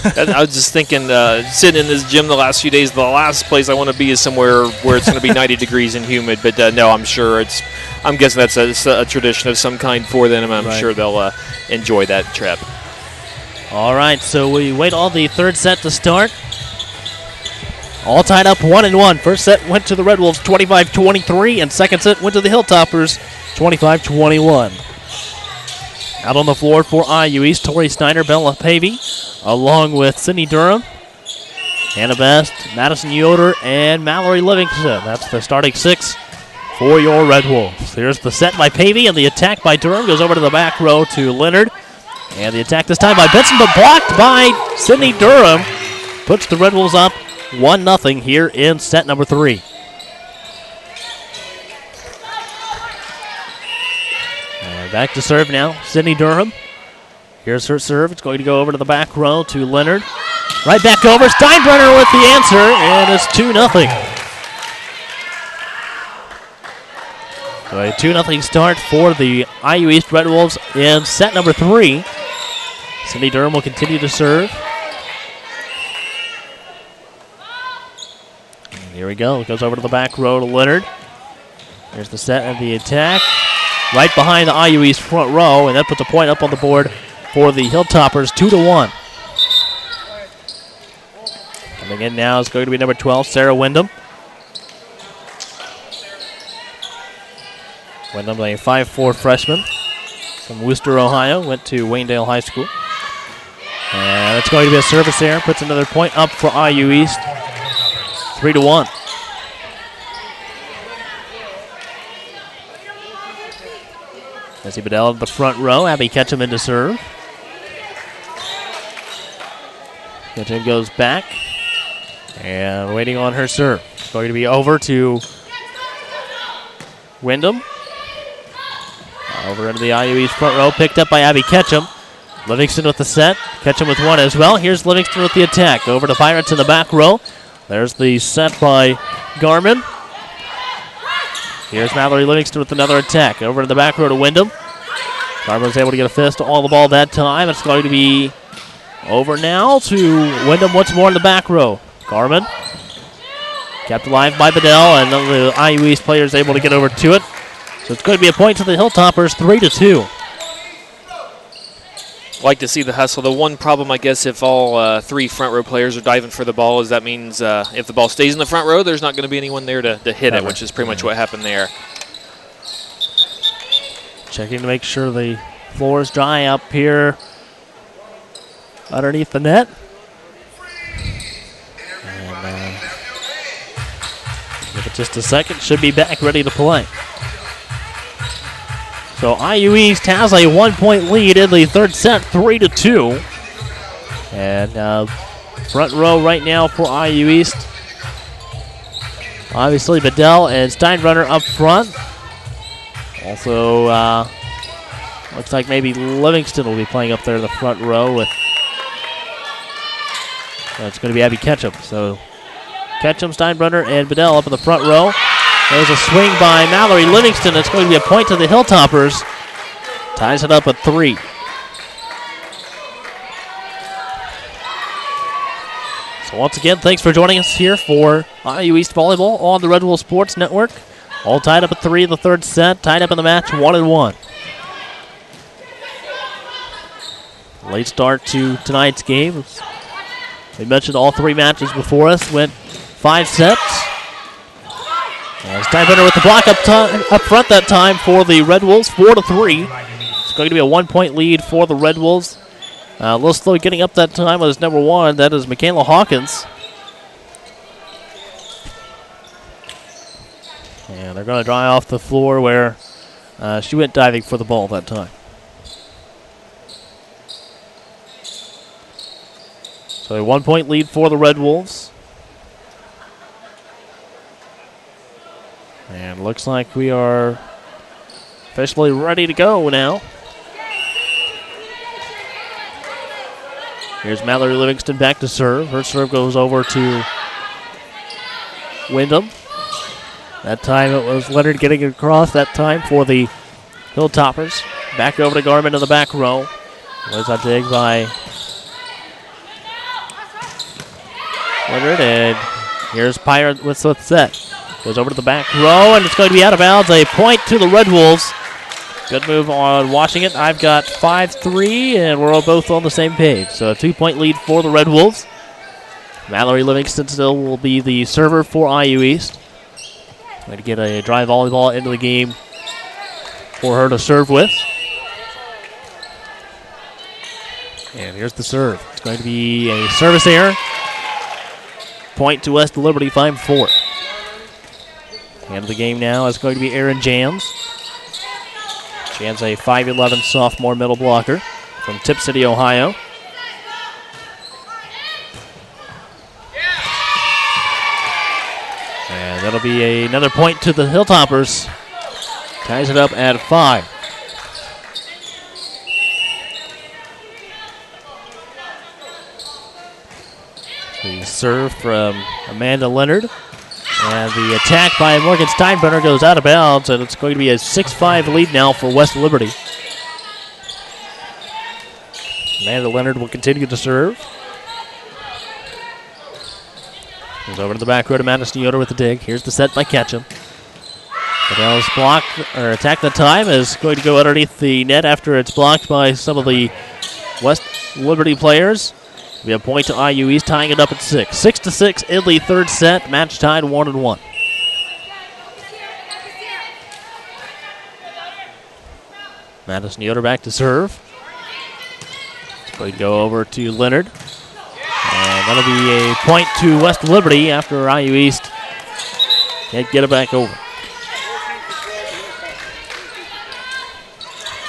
I was just thinking, sitting in this gym the last few days, the last place I want to be is somewhere where it's going to be 90 degrees and humid. But no, I'm guessing that's a tradition of some kind for them. I'm sure they'll enjoy that trip. All right, so we wait all the third set to start. All tied up 1-1. First set went to the Red Wolves 25-23, and second set went to the Hilltoppers 25-21. Out on the floor for IU East, Tori Snyder, Bella Pavey, along with Sydney Durham, Hannah Best, Madison Yoder, and Mallory Livingston. That's the starting six for your Red Wolves. Here's the set by Pavey, and the attack by Durham goes over to the back row to Leonard. And the attack this time by Benson, but blocked by Sydney Durham. Puts the Red Wolves up 1-0 here in set number 3. And back to serve now, Sydney Durham. Here's her serve. It's going to go over to the back row to Leonard. Right back over. Steinbrenner with the answer, and it's 2-0. So a 2-0 start for the IU East Red Wolves in set number 3. Sydney Durham will continue to serve. And here we go. It goes over to the back row to Leonard. There's the set and the attack. Right behind the IU East front row, and that puts a point up on the board for the Hilltoppers, 2-1. Coming in now is going to be number 12, Sarah Wyndham. Wyndham, a 5'4" freshman from Worcester, Ohio, went to Waynedale High School. And it's going to be a service error, puts another point up for IU East, 3-1. Bessie Bedell at the front row, Abby Ketchum in to serve. Ketchum goes back and waiting on her serve. It's going to be over to Wyndham. Over into the IU East front row, picked up by Abby Ketchum. Livingston with the set, Ketchum with one as well. Here's Livingston with the attack. Over to Pirates in the back row. There's the set by Garmin. Here's Mallory Livingston with another attack. Over to the back row to Wyndham. Garmin was able to get a fist on the ball that time. It's going to be over now to Wyndham once more in the back row. Garmin kept alive by Bedell, and none of the IU East players able to get over to it. So it's going to be a point to the Hilltoppers, 3-2. Like to see the hustle. The one problem, I guess, if all three front row players are diving for the ball, is that means if the ball stays in the front row, there's not going to be anyone there to hit it, which is pretty much what happened there. Checking to make sure the floor is dry up here underneath the net. And give it just a second. Should be back ready to play. So IU East has a 1-point lead in the third set, 3-2. And front row right now for IU East. Obviously Bedell and Steinbrenner up front. Also, looks like maybe Livingston will be playing up there in the front row with. It's going to be Abby Ketchum. So Ketchum, Steinbrenner, and Bedell up in the front row. There's a swing by Mallory Livingston. It's going to be a point to the Hilltoppers. Ties it up at 3. So once again, thanks for joining us here for IU East Volleyball on the Red Wolf Sports Network. All tied up at 3 in the third set. Tied up in the match, 1-1. Late start to tonight's game. We mentioned all 3 matches before us went 5 sets. Steinbrenner with the block up front that time for the Red Wolves, 4-3. It's going to be a 1-point lead for the Red Wolves. A little slow getting up that time was number 1. That is Michaela Hawkins. And they're going to dry off the floor where she went diving for the ball that time. So a 1-point lead for the Red Wolves. And looks like we are officially ready to go now. Here's Mallory Livingston back to serve. Her serve goes over to Wyndham. That time it was Leonard getting it across that time for the Hilltoppers. Back over to Garmin in the back row. There's a dig by Leonard, and here's Pirate with Set. Goes over to the back row, and it's going to be out of bounds. A point to the Red Wolves. Good move on watching it. I've got 5-3, and we're all both on the same page. So a 2-point lead for the Red Wolves. Mallory Livingston still will be the server for IU East. Going to get a drive volleyball into the game for her to serve with. And here's the serve. It's going to be a service error. Point to West Liberty, 5-4. End of the game now is going to be Erin Jans. Jans, a 5'11" sophomore middle blocker from Tip City, Ohio. And that'll be another point to the Hilltoppers. Ties it up at 5. The serve from Amanda Leonard. And the attack by Morgan Steinbrenner goes out of bounds, and it's going to be a 6-5 lead now for West Liberty. Amanda Leonard will continue to serve. Goes over to the back row to Madison Yoder with the dig. Here's the set by Ketchum. Fidel's block, or attack the time, is going to go underneath the net after it's blocked by some of the West Liberty players. We have a point to IU East, tying it up at 6. 6-6 in the third set. Match tied 1-1. Madison Yoder back to serve. It's going to go over to Leonard. And that'll be a point to West Liberty after IU East can't get it back over.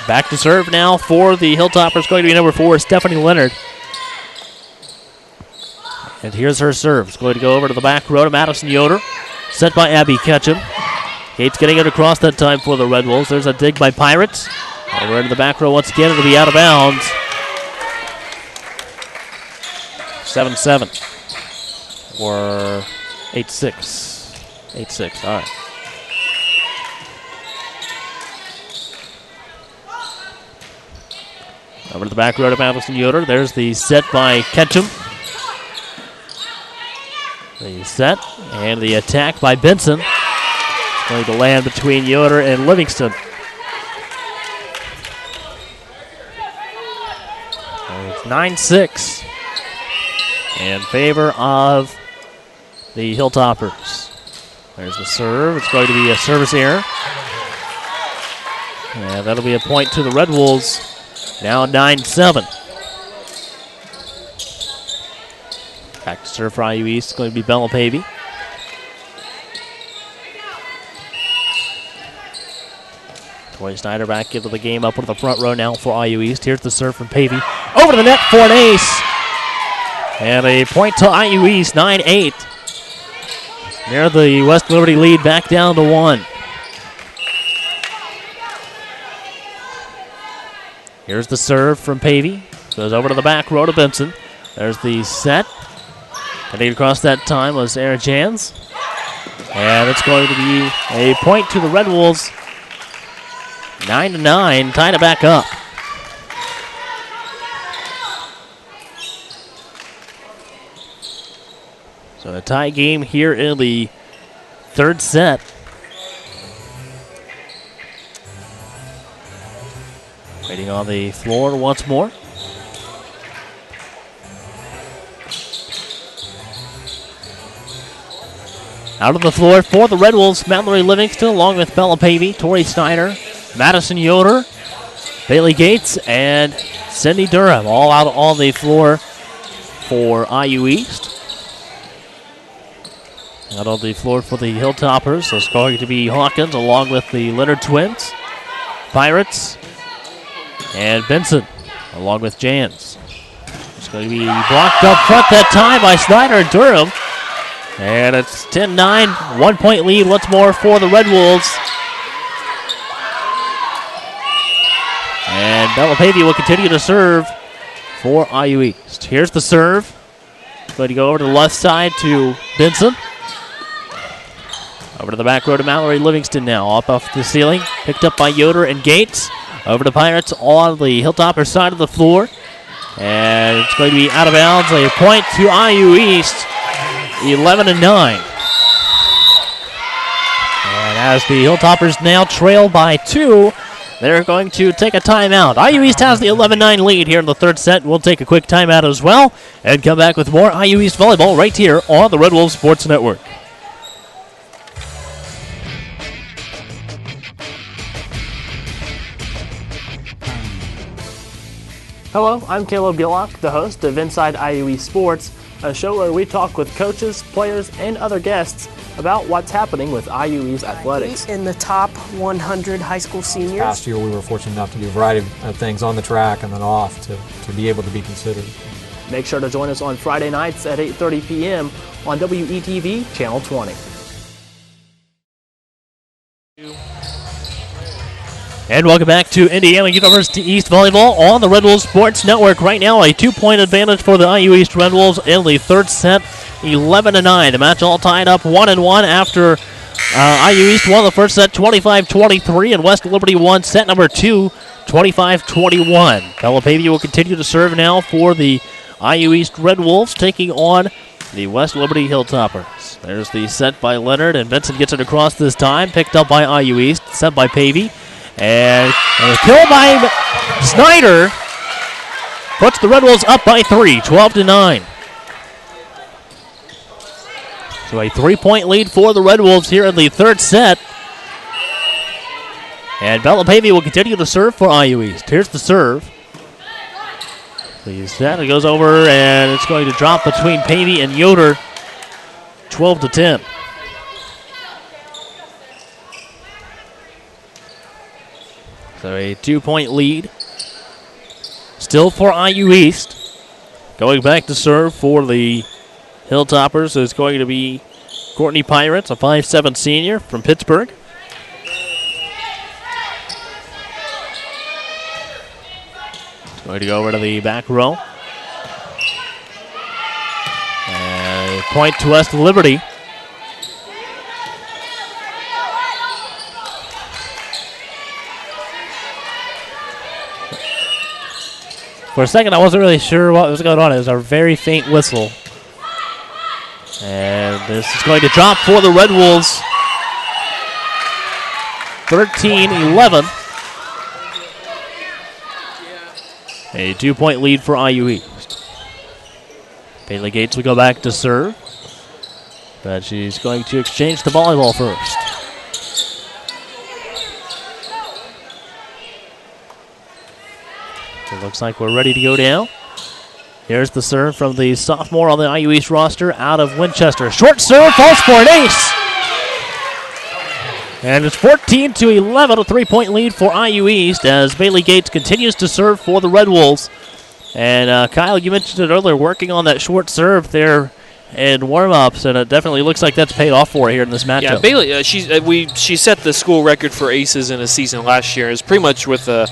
Back to serve now for the Hilltoppers. Going to be number 4, Stephanie Leonard. And here's her serve. It's going to go over to the back row to Madison Yoder. Set by Abby Ketchum. Gates getting it across that time for the Red Wolves. There's a dig by Pirates. Over into the back row once again. It'll be out of bounds. 7-7. Or 8-6. 8-6. All right. Over to the back row to Madison Yoder. There's the set by Ketchum. The set and the attack by Benson. It's going to land between Yoder and Livingston. And it's 9-6 in favor of the Hilltoppers. There's the serve. It's going to be a service error. And that'll be a point to the Red Wolves. Now 9-7. Back to serve for IU East. It's going to be Bella Pavey. Tori Snyder back into the game up into the front row now for IU East. Here's the serve from Pavey. Over to the net for an ace. And a point to IU East, 9-8. There the West Liberty lead back down to 1. Here's the serve from Pavey. Goes over to the back row to Benson. There's the set. Getting across that time was Erin Jans. And it's going to be a point to the Red Wolves. 9-9, tying it back up. So a tie game here in the third set. Waiting on the floor once more. Out on the floor for the Red Wolves, Mallory Livingston along with Bella Pavey, Tori Snyder, Madison Yoder, Bailey Gates, and Cindy Durham all out on the floor for IU East. Out on the floor for the Hilltoppers, it's going to be Hawkins along with the Leonard Twins, Pirates, and Benson along with Jans. It's going to be blocked up front that time by Snyder and Durham. And it's 10-9, 1 point lead once more for the Red Wolves. And Belapavia will continue to serve for IU East. Here's the serve. Going to go over to the left side to Benson. Over to the back row to Mallory Livingston now. Off the ceiling. Picked up by Yoder and Gates. Over to Pirates on the Hilltopper side of the floor. And it's going to be out of bounds. A point to IU East. 11-9. And as the Hilltoppers now trail by 2, they're going to take a timeout. IU East has the 11-9 lead here in the third set. We'll take a quick timeout as well and come back with more IU East volleyball right here on the Red Wolves Sports Network. Hello, I'm Caleb Gillock, the host of Inside IU East Sports, a show where we talk with coaches, players, and other guests about what's happening with IU East athletics. In the top 100 high school seniors. Last year we were fortunate enough to do a variety of things on the track and then off to be able to be considered. Make sure to join us on Friday nights at 8:30 p.m. on WETV Channel 20. And welcome back to Indiana University East Volleyball on the Red Wolves Sports Network. Right now, a 2-point advantage for the IU East Red Wolves in the third set, 11-9. The match all tied up 1-1 after IU East won the first set 25-23, and West Liberty won set number 2, 25-21. Belapavia will continue to serve now for the IU East Red Wolves, taking on the West Liberty Hilltoppers. There's the set by Leonard, and Benson gets it across this time, picked up by IU East, set by Pavey. And a kill by Snyder puts the Red Wolves up by 3, 12-9. So a 3-point lead for the Red Wolves here in the third set. And Belapavia will continue to serve for IU East. Here's the serve. The set, it goes over, and it's going to drop between Pavey and Yoder, 12-10. So a 2-point lead. Still for IU East. Going back to serve for the Hilltoppers is going to be Courtney Pirates, a 5'7" senior from Pittsburgh. It's going to go over to the back row. And point to West Liberty. For a second, I wasn't really sure what was going on. It was a very faint whistle. And this is going to drop for the Red Wolves. 13-11. A 2-point lead for IU East. Bailey Gates will go back to serve. But she's going to exchange the volleyball first. It looks like we're ready to go down. Here's the serve from the sophomore on the IU East roster out of Winchester. Short serve, falls for an ace. And it's 14-11, a 3-point lead for IU East as Bailey Gates continues to serve for the Red Wolves. And Kyle, you mentioned it earlier, working on that short serve there in warm-ups, and it definitely looks like that's paid off for her here in this matchup. Yeah, Bailey, she set the school record for aces in a season last year. It's pretty much with a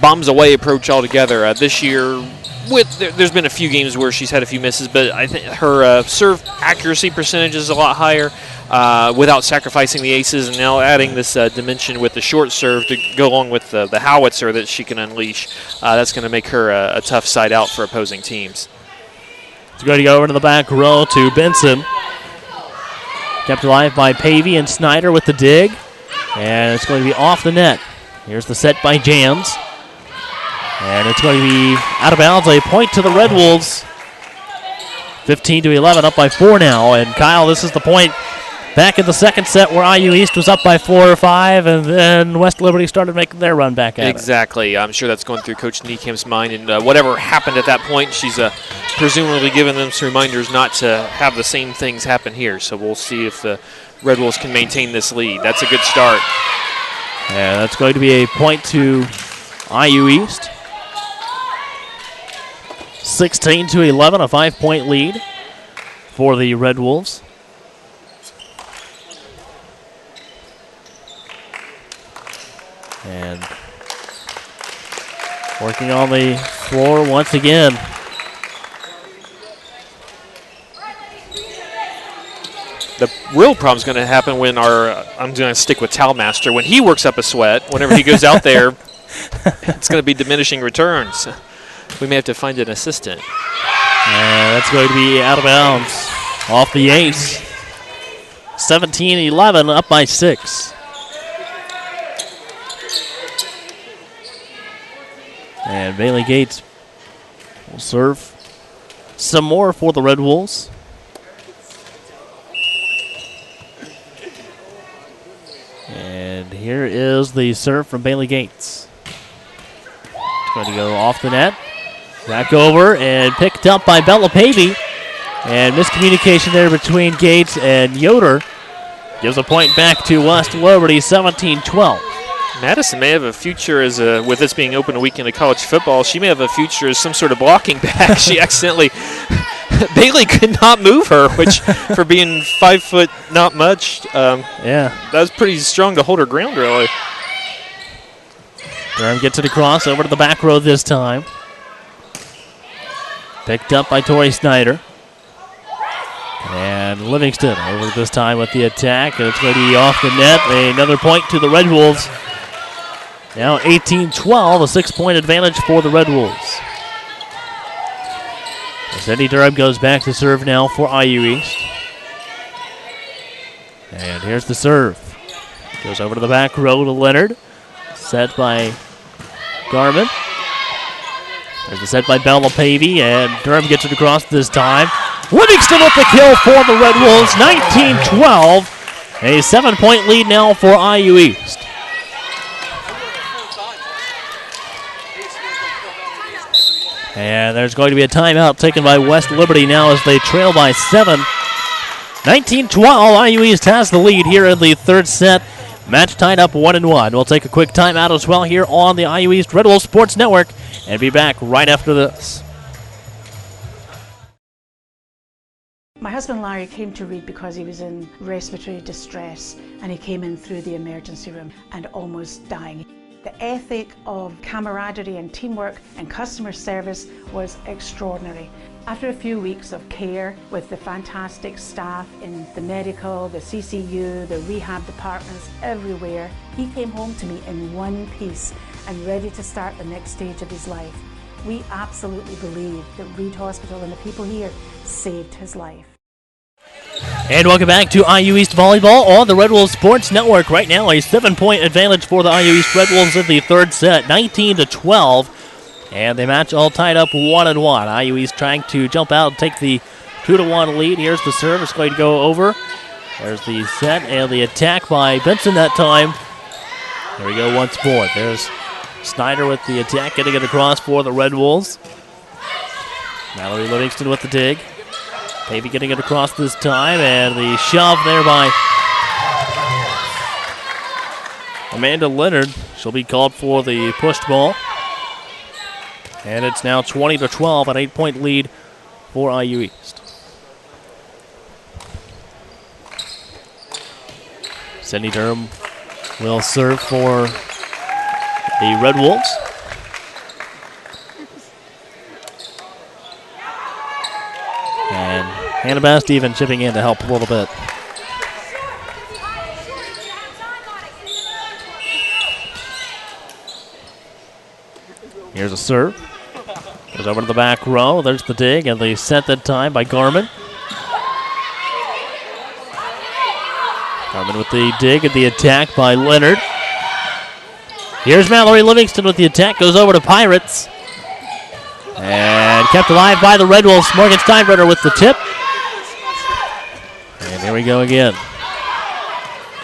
bombs away approach altogether. This year, there's been a few games where she's had a few misses, but I think her serve accuracy percentage is a lot higher without sacrificing the aces, and now adding this dimension with the short serve to go along with the howitzer that she can unleash. That's going to make her a tough side out for opposing teams. It's going to go over to the back row to Benson. Kept alive by Pavey and Snyder with the dig, and it's going to be off the net. Here's the set by Jams. And it's going to be out of bounds. A point to the Red Wolves. 15-11, up by 4 now. And Kyle, this is the point back in the second set where IU East was up by 4 or 5, and then West Liberty started making their run back at it. Exactly. I'm sure that's going through Coach Niekam's mind. And whatever happened at that point, she's presumably given them some reminders not to have the same things happen here. So we'll see if the Red Wolves can maintain this lead. That's a good start. Yeah, that's going to be a point to IU East. 16-11, a 5-point lead for the Red Wolves. And working on the floor once again. The real problem is going to happen when I'm going to stick with Talmaster. When he works up a sweat, whenever he goes out there, it's going to be diminishing returns. We may have to find an assistant. And that's going to be out of bounds off the ace. 17-11, up by 6. And Bailey Gates will serve some more for the Red Wolves. And here is the serve from Bailey Gates. It's going to go off the net. Back over and picked up by Bella Pavey. And miscommunication there between Gates and Yoder gives a point back to West Liberty, 17-12. Madison may have a future as with this being open a weekend of college football. She may have a future as some sort of blocking back. She accidentally, Bailey could not move her, which for being 5 foot, not much. Yeah, that was pretty strong to hold her ground, really. Durham gets it across over to the back row this time. Picked up by Tori Snyder. And Livingston over this time with the attack, and it's going to be off the net. Another point to the Red Wolves. Now 18-12, a 6-point advantage for the Red Wolves. Cindy Durham goes back to serve now for IU East. And here's the serve. Goes over to the back row to Leonard. Set by Garmin. There's the set by Bella Pavey, and Durham gets it across this time. Livingston with the kill for the Red Wolves, 19-12. A 7-point lead now for IU East. And there's going to be a timeout taken by West Liberty now as they trail by 7. 19-12, IU East has the lead here in the third set. Match tied up 1-1. We'll take a quick timeout as well here on the IU East Red Wolves Sports Network and be back right after this. My husband Larry came to Reed because he was in respiratory distress, and he came in through the emergency room and almost dying. The ethic of camaraderie and teamwork and customer service was extraordinary. After a few weeks of care with the fantastic staff in the medical, the CCU, the rehab departments, everywhere, he came home to me in one piece and ready to start the next stage of his life. We absolutely believe that Reed Hospital and the people here saved his life. And welcome back to IU East Volleyball on the Red Wolves Sports Network. Right now, a 7-point advantage for the IU East Red Wolves in the third set, 19-12. And they match all tied up 1-1. IU East trying to jump out and take the 2-1 lead. Here's the serve. It's going to go over. There's the set and the attack by Benson that time. There we go once more. There's Snyder with the attack, getting it across for the Red Wolves. Mallory Livingston with the dig. Maybe getting it across this time, and the shove there by Amanda Leonard. She'll be called for the pushed ball. And it's now 20-12, an 8-point lead for IU East. Cindy Durham will serve for the Red Wolves. And Hannah Bast even chipping in to help a little bit. Here's a serve. Goes over to the back row. There's the dig and the set that time by Garmin. Garmin with the dig and the attack by Leonard. Here's Mallory Livingston with the attack. Goes over to Pirates. And kept alive by the Red Wolves. Morgan Steinbrenner with the tip. And here we go again.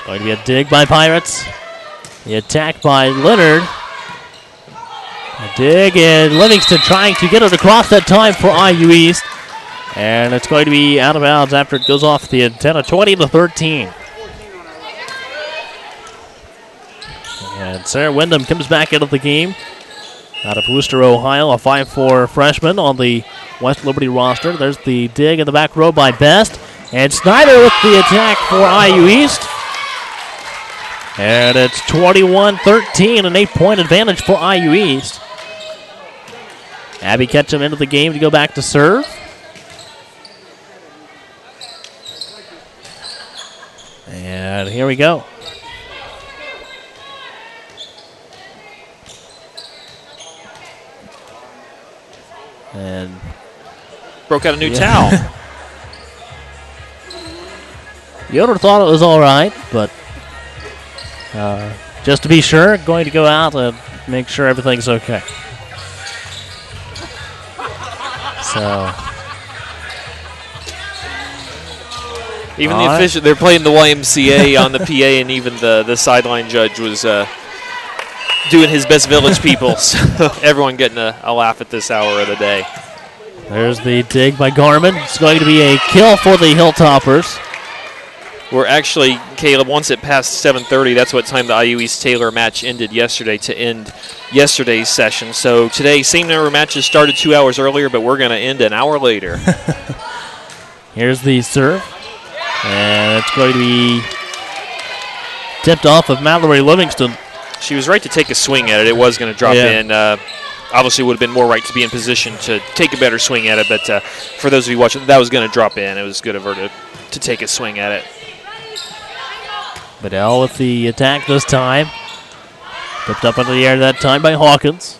Going to be a dig by Pirates. The attack by Leonard. A dig, and Livingston trying to get it across that time for IU East. And it's going to be out of bounds after it goes off the antenna, 20-13. And Sarah Wyndham comes back into the game out of Worcester, Ohio, a 5'4" freshman on the West Liberty roster. There's the dig in the back row by Best. And Snyder with the attack for IU East. And it's 21-13, an 8-point advantage for IU East. Abby Ketchum into the game to go back to serve. And here we go. And broke out a new towel. Yoder thought it was all right, but just to be sure, going to go out and make sure everything's okay. So, even the official, they're playing the YMCA on the PA, and even the sideline judge was doing his best village people. So everyone getting a laugh at this hour of the day. There's the dig by Garmin. It's going to be a kill for the Hilltoppers. We're actually, Caleb, once it passed 7:30, that's what time the IU East Taylor match ended yesterday to end yesterday's session. So today, same number of matches started 2 hours earlier, but we're going to end an hour later. Here's the serve. And it's going to be tipped off of Mallory Livingston. She was right to take a swing at it. It was going to drop in. Obviously, would have been more right to be in position to take a better swing at it. But for those of you watching, that was going to drop in. It was good of her to take a swing at it. Bedell with the attack this time. Tipped up into the air that time by Hawkins.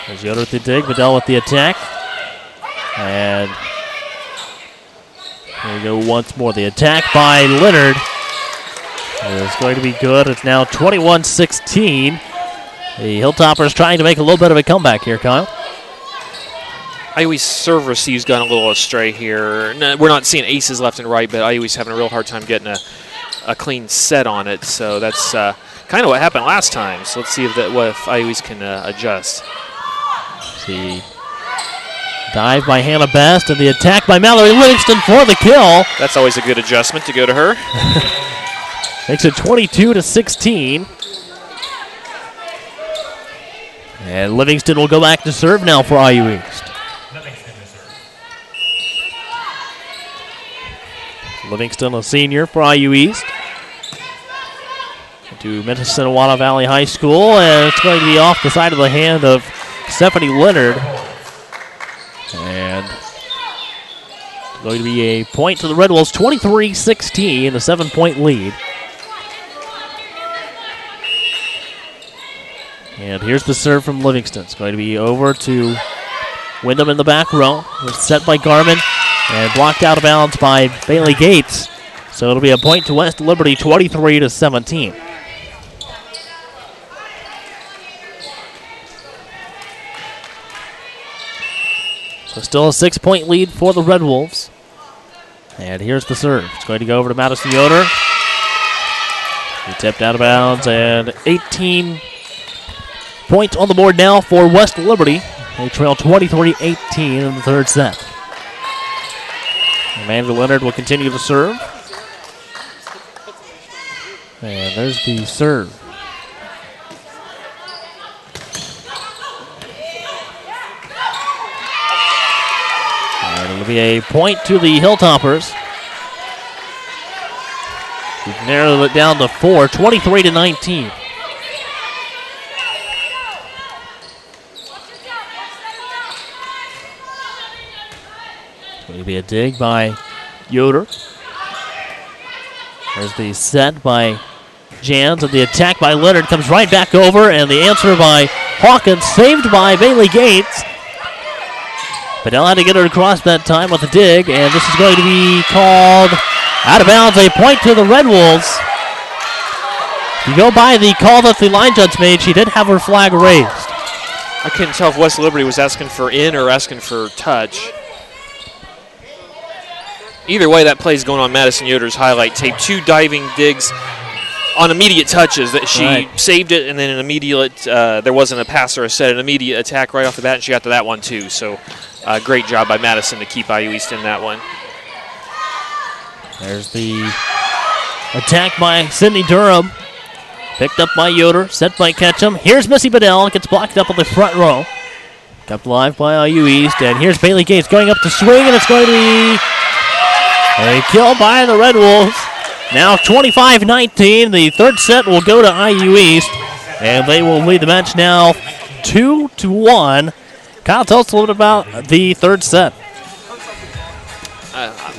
There's Yoder with the dig. Bedell with the attack. And there we go once more. The attack by Leonard is going to be good. It's now 21-16. The Hilltoppers trying to make a little bit of a comeback here, Kyle. IU East serve receive's gone a little astray here. No, we're not seeing aces left and right, but IU East having a real hard time getting a clean set on it. So that's kind of what happened last time. So let's see if IU East can adjust. See. Dive by Hannah Best and the attack by Mallory Livingston for the kill. That's always a good adjustment to go to her. Makes it 22-16. And Livingston will go back to serve now for IU East. Livingston, a senior for IU East. To Minnesota Valley High School, and it's going to be off the side of the hand of Stephanie Leonard. And going to be a point to the Red Wolves, 23-16, a 7-point lead. And here's the serve from Livingston. It's going to be over to Wyndham in the back row. It's set by Garmin and blocked out of bounds by Bailey Gates. So it'll be a point to West Liberty, 23-17. So still a 6-point lead for the Red Wolves. And here's the serve. It's going to go over to Madison Yoder. He tipped out of bounds, and 18 points on the board now for West Liberty. They trail 23-18 in the third set. Amanda Leonard will continue to serve. And there's the serve. And it'll be a point to the Hilltoppers. We've narrowed it down to 4, 23-19. It's going to be a dig by Yoder. There's the set by Jans, and the attack by Leonard comes right back over, and the answer by Hawkins, saved by Bailey Gates. Bedell had to get her across that time with a dig, and this is going to be called out of bounds, a point to the Red Wolves. You go by the call that the line judge made, she did have her flag raised. I couldn't tell if West Liberty was asking for in or asking for touch. Either way, that play's going on Madison Yoder's highlight tape. 2 diving digs on immediate touches that she saved it, and then an immediate, there wasn't a pass or a set, an immediate attack right off the bat, and she got to that one too. So great job by Madison to keep IU East in that one. There's the attack by Sydney Durham. Picked up by Yoder, set by Ketchum. Here's Missy Bedell, gets blocked up on the front row. Kept alive by IU East, and here's Bailey Gates going up to swing, and it's going to be a kill by the Red Wolves. Now 25-19. The third set will go to IU East, and they will lead the match now 2-1. Kyle, tell us a little bit about the third set.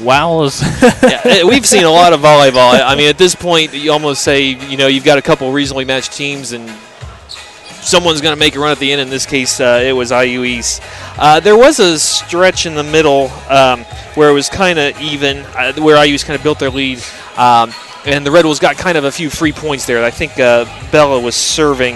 Wow. We've seen a lot of volleyball. I mean, at this point, you almost say, you've got a couple reasonably matched teams, and someone's going to make a run at the end. In this case, it was IU East. There was a stretch in the middle where it was kind of even, where IU East kind of built their lead. And the Red Wolves got kind of a few free points there. I think Bella was serving.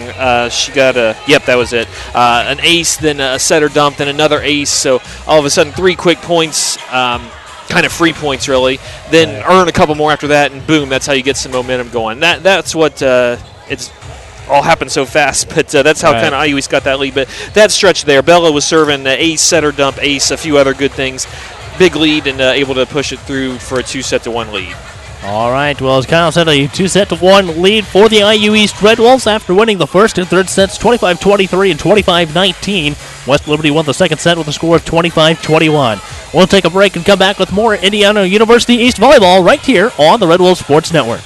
She got that was it. An ace, then a setter dump, then another ace. So all of a sudden, 3 quick points, kind of free points really. Then earn a couple more after that, and boom, that's how you get some momentum going. That's what it's all happened so fast, but that's how kind of IU East got that lead. But that stretch there, Bella was serving ace, setter dump, ace, a few other good things. Big lead and able to push it through for a 2-1 lead. All right, well, as Kyle said, a 2-1 lead for the IU East Red Wolves after winning the first and third sets 25-23 and 25-19. West Liberty won the second set with a score of 25-21. We'll take a break and come back with more Indiana University East volleyball right here on the Red Wolves Sports Network.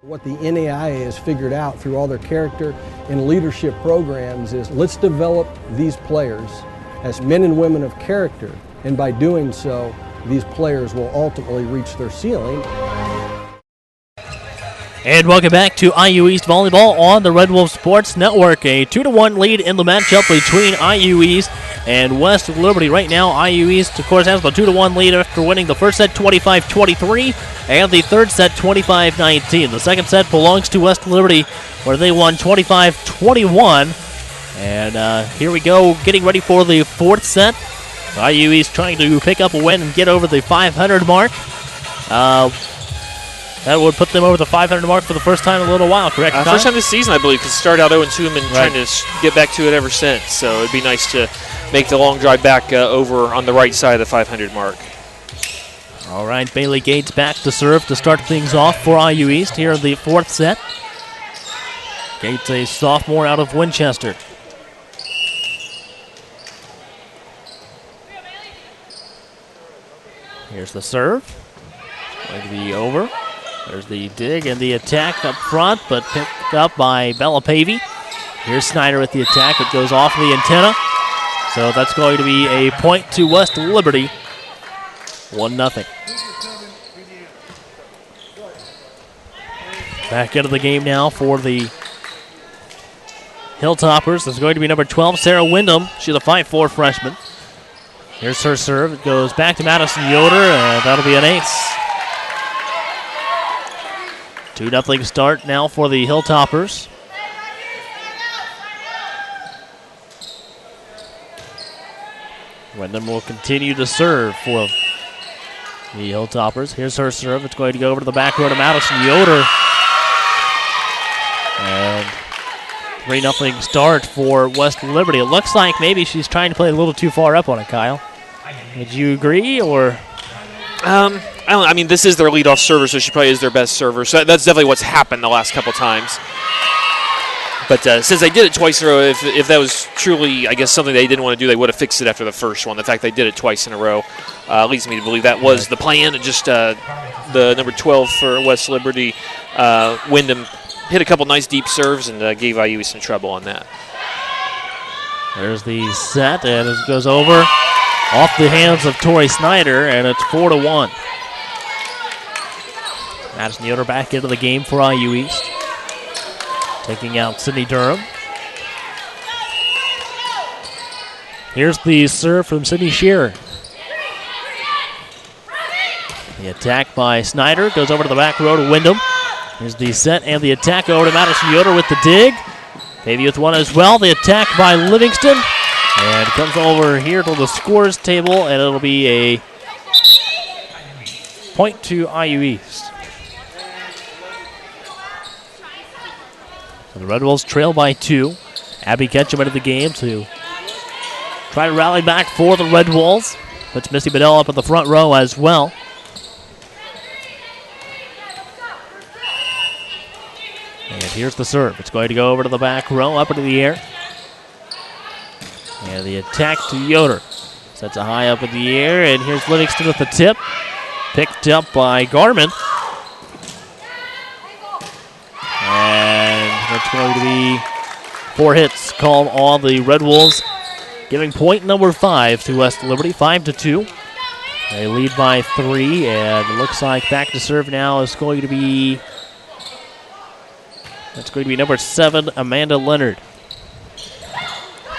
What the NAIA has figured out through all their character and leadership programs is let's develop these players as men and women of character, and by doing so, these players will ultimately reach their ceiling. And welcome back to IU East Volleyball on the Red Wolves Sports Network. A 2-1 lead in the matchup between IU East and West Liberty. Right now, IU East, of course, has the 2-1 lead after winning the first set 25-23 and the third set 25-19. The second set belongs to West Liberty, where they won 25-21. And here we go, getting ready for the fourth set. IU East trying to pick up a win and get over the 500 mark. That would put them over the 500 mark for the first time in a little while, correct? First time this season, I believe, because it started out 0-2 and been trying to get back to it ever since. So it'd be nice to make the long drive back over on the right side of the 500 mark. All right, Bailey Gates back to serve to start things off for IU East here in the fourth set. Gates, a sophomore out of Winchester. Here's the serve. Going to be over. There's the dig and the attack up front, but picked up by Bella Pavey. Here's Snyder with the attack. It goes off the antenna. So that's going to be a point to West Liberty. 1-0. Back into the game now for the Hilltoppers. There's going to be number 12, Sarah Wyndham. She's a 5'4" freshman. Here's her serve. It goes back to Madison Yoder, and that'll be an ace. 2-0 start now for the Hilltoppers. Wyndham will continue to serve for the Hilltoppers. Here's her serve. It's going to go over to the back row to Madison Yoder. And 3-0 start for West Liberty. It looks like maybe she's trying to play a little too far up on it, Kyle. Would you agree, or? I mean, this is their leadoff server, so she probably is their best server. So that's definitely what's happened the last couple times. But since they did it twice in a row, if that was truly, I guess, something they didn't want to do, they would have fixed it after the first one. The fact they did it twice in a row leads me to believe that was the plan. Just the number 12 for West Liberty, Wyndham, hit a couple nice deep serves and gave IU some trouble on that. There's the set, and it goes over off the hands of Torrey Snyder, and it's 4-1. Madison Yoder back into the game for IU East. Taking out Sydney Durham. Here's the serve from Sydney Shearer. The attack by Snyder goes over to the back row to Wyndham. Here's the set and the attack over to Madison Yoder with the dig. Davey with one as well. The attack by Livingston. And it comes over here to the scores table, and it'll be a point to IU East. So the Red Wolves trail by 2. Abby Ketchum into the game to try to rally back for the Red Wolves. Puts Missy Bedell up in the front row as well. And here's the serve. It's going to go over to the back row, up into the air. And the attack to Yoder. Sets it high up in the air, and here's Livingston with the tip. Picked up by Garmin. And that's going to be 4 hits called on the Red Wolves, giving point number 5 to West Liberty, 5-2. They lead by 3, and it looks like back to serve now is going to be... That's going to be number 7, Amanda Leonard.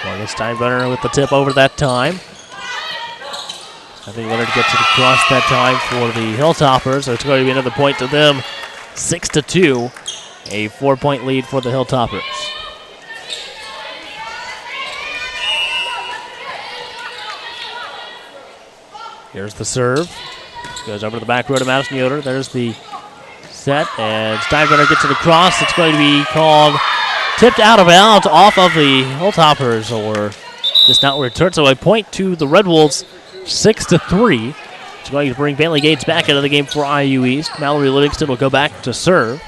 Morgan Steinbrenner with the tip over that time. I think Leonard gets it across that time for the Hilltoppers. So it's going to be another point to them. 6-2. A 4-point lead for the Hilltoppers. Here's the serve. Goes over to the back row to Madison Yoder. There's the set, and Steinbrenner gets it across. It's going to be called tipped out of bounds off of the Hilltoppers, or just not returned. So a point to the Red Wolves, 6-3. It's going to bring Bailey Gates back into the game for IU East. Mallory Livingston will go back to serve.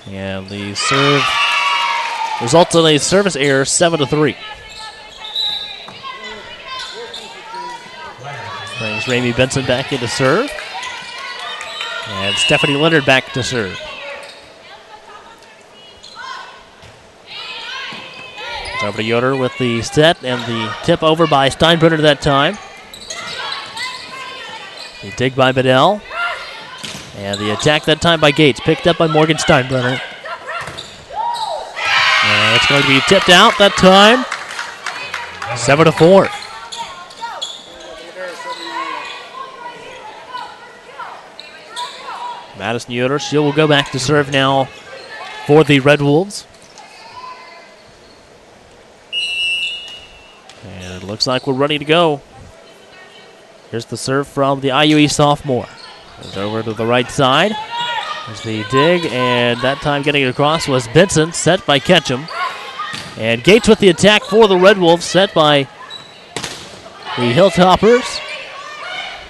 And the serve results in a service error, 7-3. Brings Ramey Benson back into serve. And Stephanie Leonard back to serve. It's over to Yoder with the set and the tip over by Steinbrenner that time. The dig by Bedell. And the attack that time by Gates, picked up by Morgan Steinbrenner. And it's going to be tipped out that time. 7-4. Madison Yoder, she will go back to serve now for the Red Wolves. And it looks like we're ready to go. Here's the serve from the IUE sophomore. Goes over to the right side. There's the dig, and that time getting it across was Benson, set by Ketchum. And Gates with the attack for the Red Wolves, set by the Hilltoppers.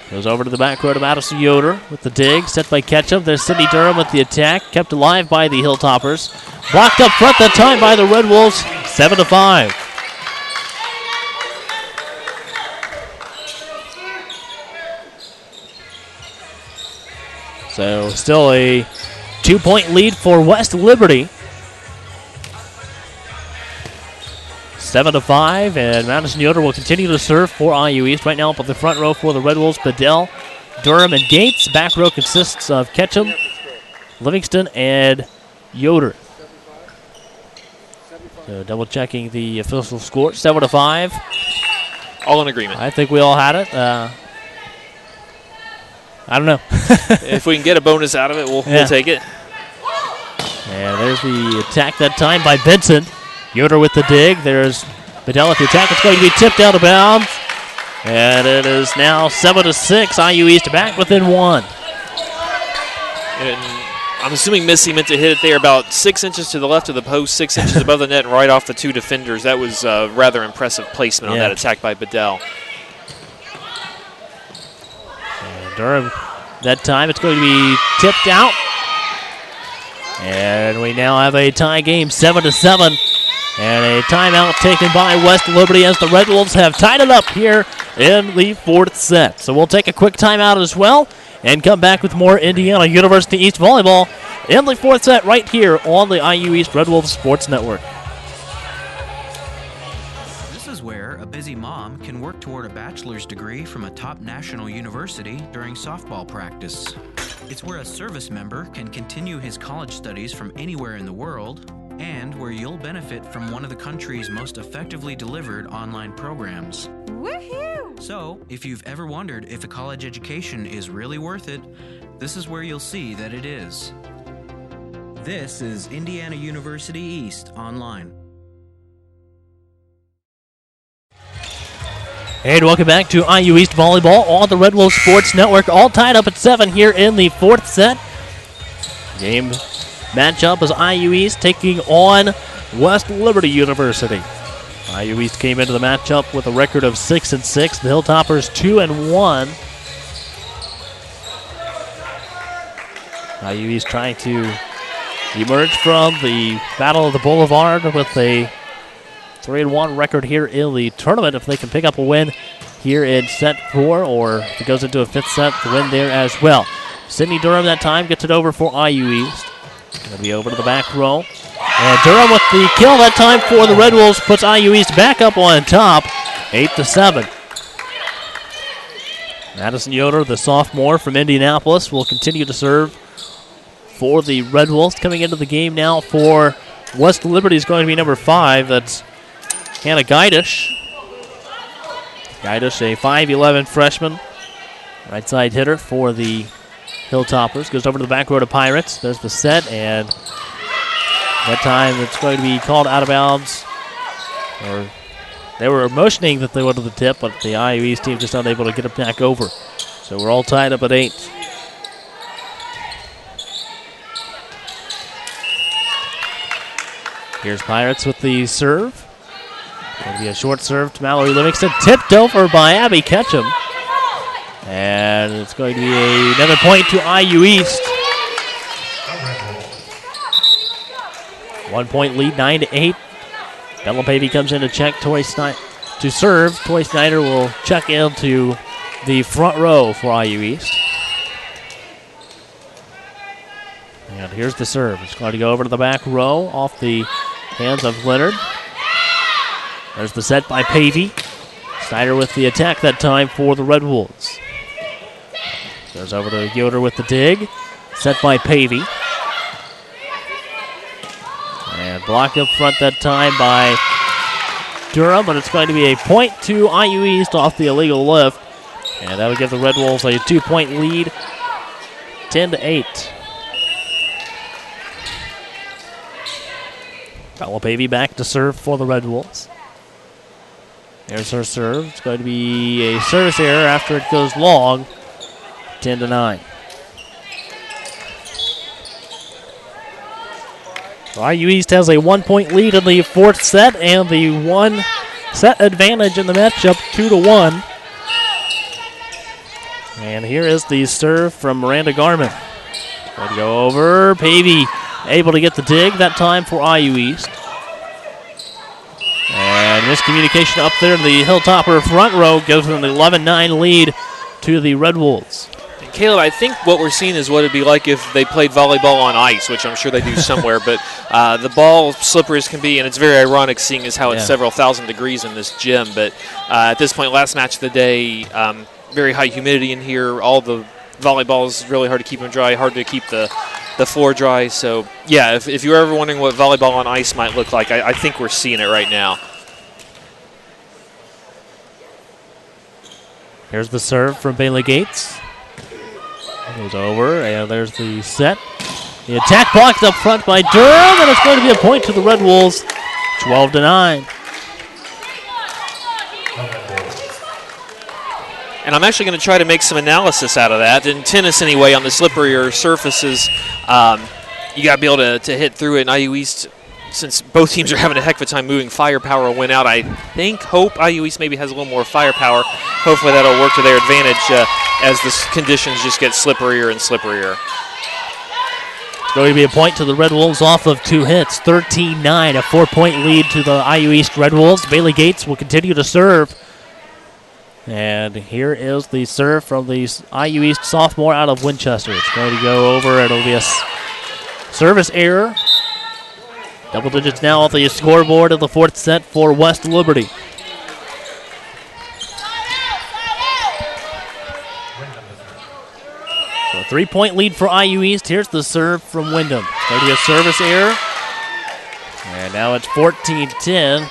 Goes over to the back row to Madison Yoder with the dig, set by Ketchum. There's Sydney Durham with the attack, kept alive by the Hilltoppers. Blocked up front that time by the Red Wolves, 7-5. So still a 2-point lead for West Liberty. 7-5, and Madison Yoder will continue to serve for IU East. Right now up on the front row for the Red Wolves, Bedell, Durham, and Gates. Back row consists of Ketchum, Livingston, and Yoder. So double checking the official score, 7-5. All in agreement. I think we all had it. I don't know. If we can get a bonus out of it, we'll take it. And there's the attack that time by Benson. Yoder with the dig. There's Bedell with the attack. It's going to be tipped out of bounds. And it is now 7-6. IU East back within 1. And I'm assuming Missy meant to hit it there about 6 inches to the left of the post, 6 inches above the net, and right off the 2 defenders. That was rather impressive placement on that attack by Bedell. And Durham, that time it's going to be tipped out. And we now have a tie game, 7-7. And a timeout taken by West Liberty as the Red Wolves have tied it up here in the fourth set. So we'll take a quick timeout as well and come back with more Indiana University East volleyball in the fourth set right here on the IU East Red Wolves Sports Network. This is where a busy mom can work toward a bachelor's degree from a top national university during softball practice. It's where a service member can continue his college studies from anywhere in the world, and where you'll benefit from one of the country's most effectively delivered online programs. Woohoo! So, if you've ever wondered if a college education is really worth it, this is where you'll see that it is. This is Indiana University East Online. And welcome back to IU East Volleyball on the Red Wolves Sports Network. All tied up at 7 here in the fourth set. Game matchup is IU East taking on West Liberty University. IU East came into the matchup with a record of 6-6. The Hilltoppers 2-1. IU East trying to emerge from the Battle of the Boulevard with a 3-1 record here in the tournament. If they can pick up a win here in set 4, or if it goes into a fifth set, the win there as well. Sydney Durham that time gets it over for IU East. Going to be over to the back row. And Durham with the kill that time for the Red Wolves puts IU East back up on top, 8-7. Madison Yoder, the sophomore from Indianapolis, will continue to serve for the Red Wolves. Coming into the game now for West Liberty is going to be number 5. That's Hannah Gaidish. Gaidish, a 5'11 freshman. Right side hitter for the Hilltoppers. Goes over to the back row to Pirates. There's the set, and that time it's going to be called out of bounds. Or they were motioning that they wanted the tip, but the IU East team just unable to get it back over. So we're all tied up at 8. Here's Pirates with the serve. Going to be a short serve to Mallory Livingston. Tipped over by Abby Ketchum. And it's going to be another point to IU East. 1 point lead, 9-8. Bella Pavey comes in to check to serve. Toy Snyder will check into the front row for IU East. And here's the serve. It's going to go over to the back row off the hands of Leonard. There's the set by Pavey. Snyder with the attack that time for the Red Wolves. Goes over to Yoder with the dig. Set by Pavey. And blocked up front that time by Durham, but it's going to be a point to IU East off the illegal lift. And that would give the Red Wolves a 2-point lead, 10-8. Bella Pavey back to serve for the Red Wolves. There's her serve. It's going to be a service error after it goes long, 10-9. IU East has a 1-point lead in the fourth set and the 1 set advantage in the matchup, 2-1. And here is the serve from Miranda Garman. Going to go over. Pavey able to get the dig that time for IU East. And miscommunication up there in the Hilltopper front row gives them an 11-9 lead to the Red Wolves. Caleb, I think what we're seeing is what it'd be like if they played volleyball on ice, which I'm sure they do somewhere, but the ball slippery as can be, and it's very ironic seeing as how it's several thousand degrees in this gym, but at this point, last match of the day, very high humidity in here, all the volleyball is really hard to keep them dry, hard to keep the floor dry, so yeah, if you're ever wondering what volleyball on ice might look like, I think we're seeing it right now. Here's the serve from Bailey Gates. Goes over, and there's the set. The attack blocked up front by Durham, and it's going to be a point to the Red Wolves, 12-9. And I'm actually going to try to make some analysis out of that. In tennis, anyway, on the slipperier surfaces, you got to be able to hit through it. And IU East, since both teams are having a heck of a time moving, firepower will win out. I hope IU East maybe has a little more firepower. Hopefully that'll work to their advantage as the conditions just get slipperier and slipperier. It's going to be a point to the Red Wolves off of 2 hits. 13-9, a 4-point lead to the IU East Red Wolves. Bailey Gates will continue to serve. And here is the serve from the IU East sophomore out of Winchester. It's going to go over. It'll be a service error. Double digits now off the scoreboard of the 4th set for West Liberty. So a 3-point lead for IU East. Here's the serve from Wyndham. It's going to be a service error. And now it's 14-10.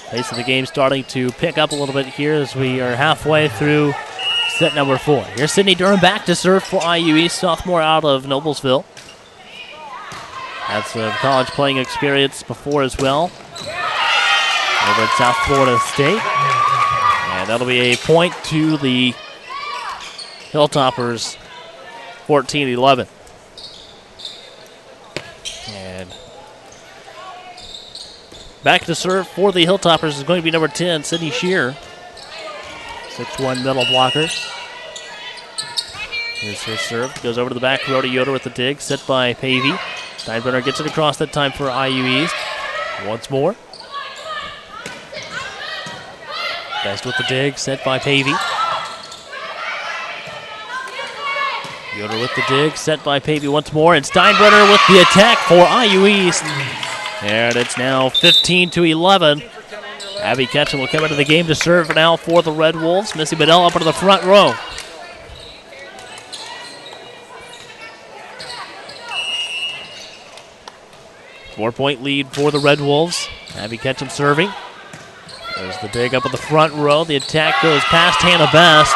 Pace of the game starting to pick up a little bit here as we are halfway through set number 4. Here's Sydney Durham back to serve for IU East, sophomore out of Noblesville. Had some college playing experience before as well over at South Florida State. And that'll be a point to the Hilltoppers, 14-11. And back to serve for the Hilltoppers is going to be number 10, Sydney Shear. 6'1" middle blocker. Here's her serve. Goes over to the back row to Yoder with the dig. Set by Pavey. Steinbrenner gets it across that time for IU East. Once more. Best with the dig. Set by Pavey. Yoder with the dig. Set by Pavey once more. And Steinbrenner with the attack for IU East. And it's now 15-11. Abby Ketchum will come into the game to serve now for the Red Wolves. Missy Bedell up into the front row. Four-point lead for the Red Wolves. Abby Ketchum serving. There's the dig up in the front row. The attack goes past Hannah Best.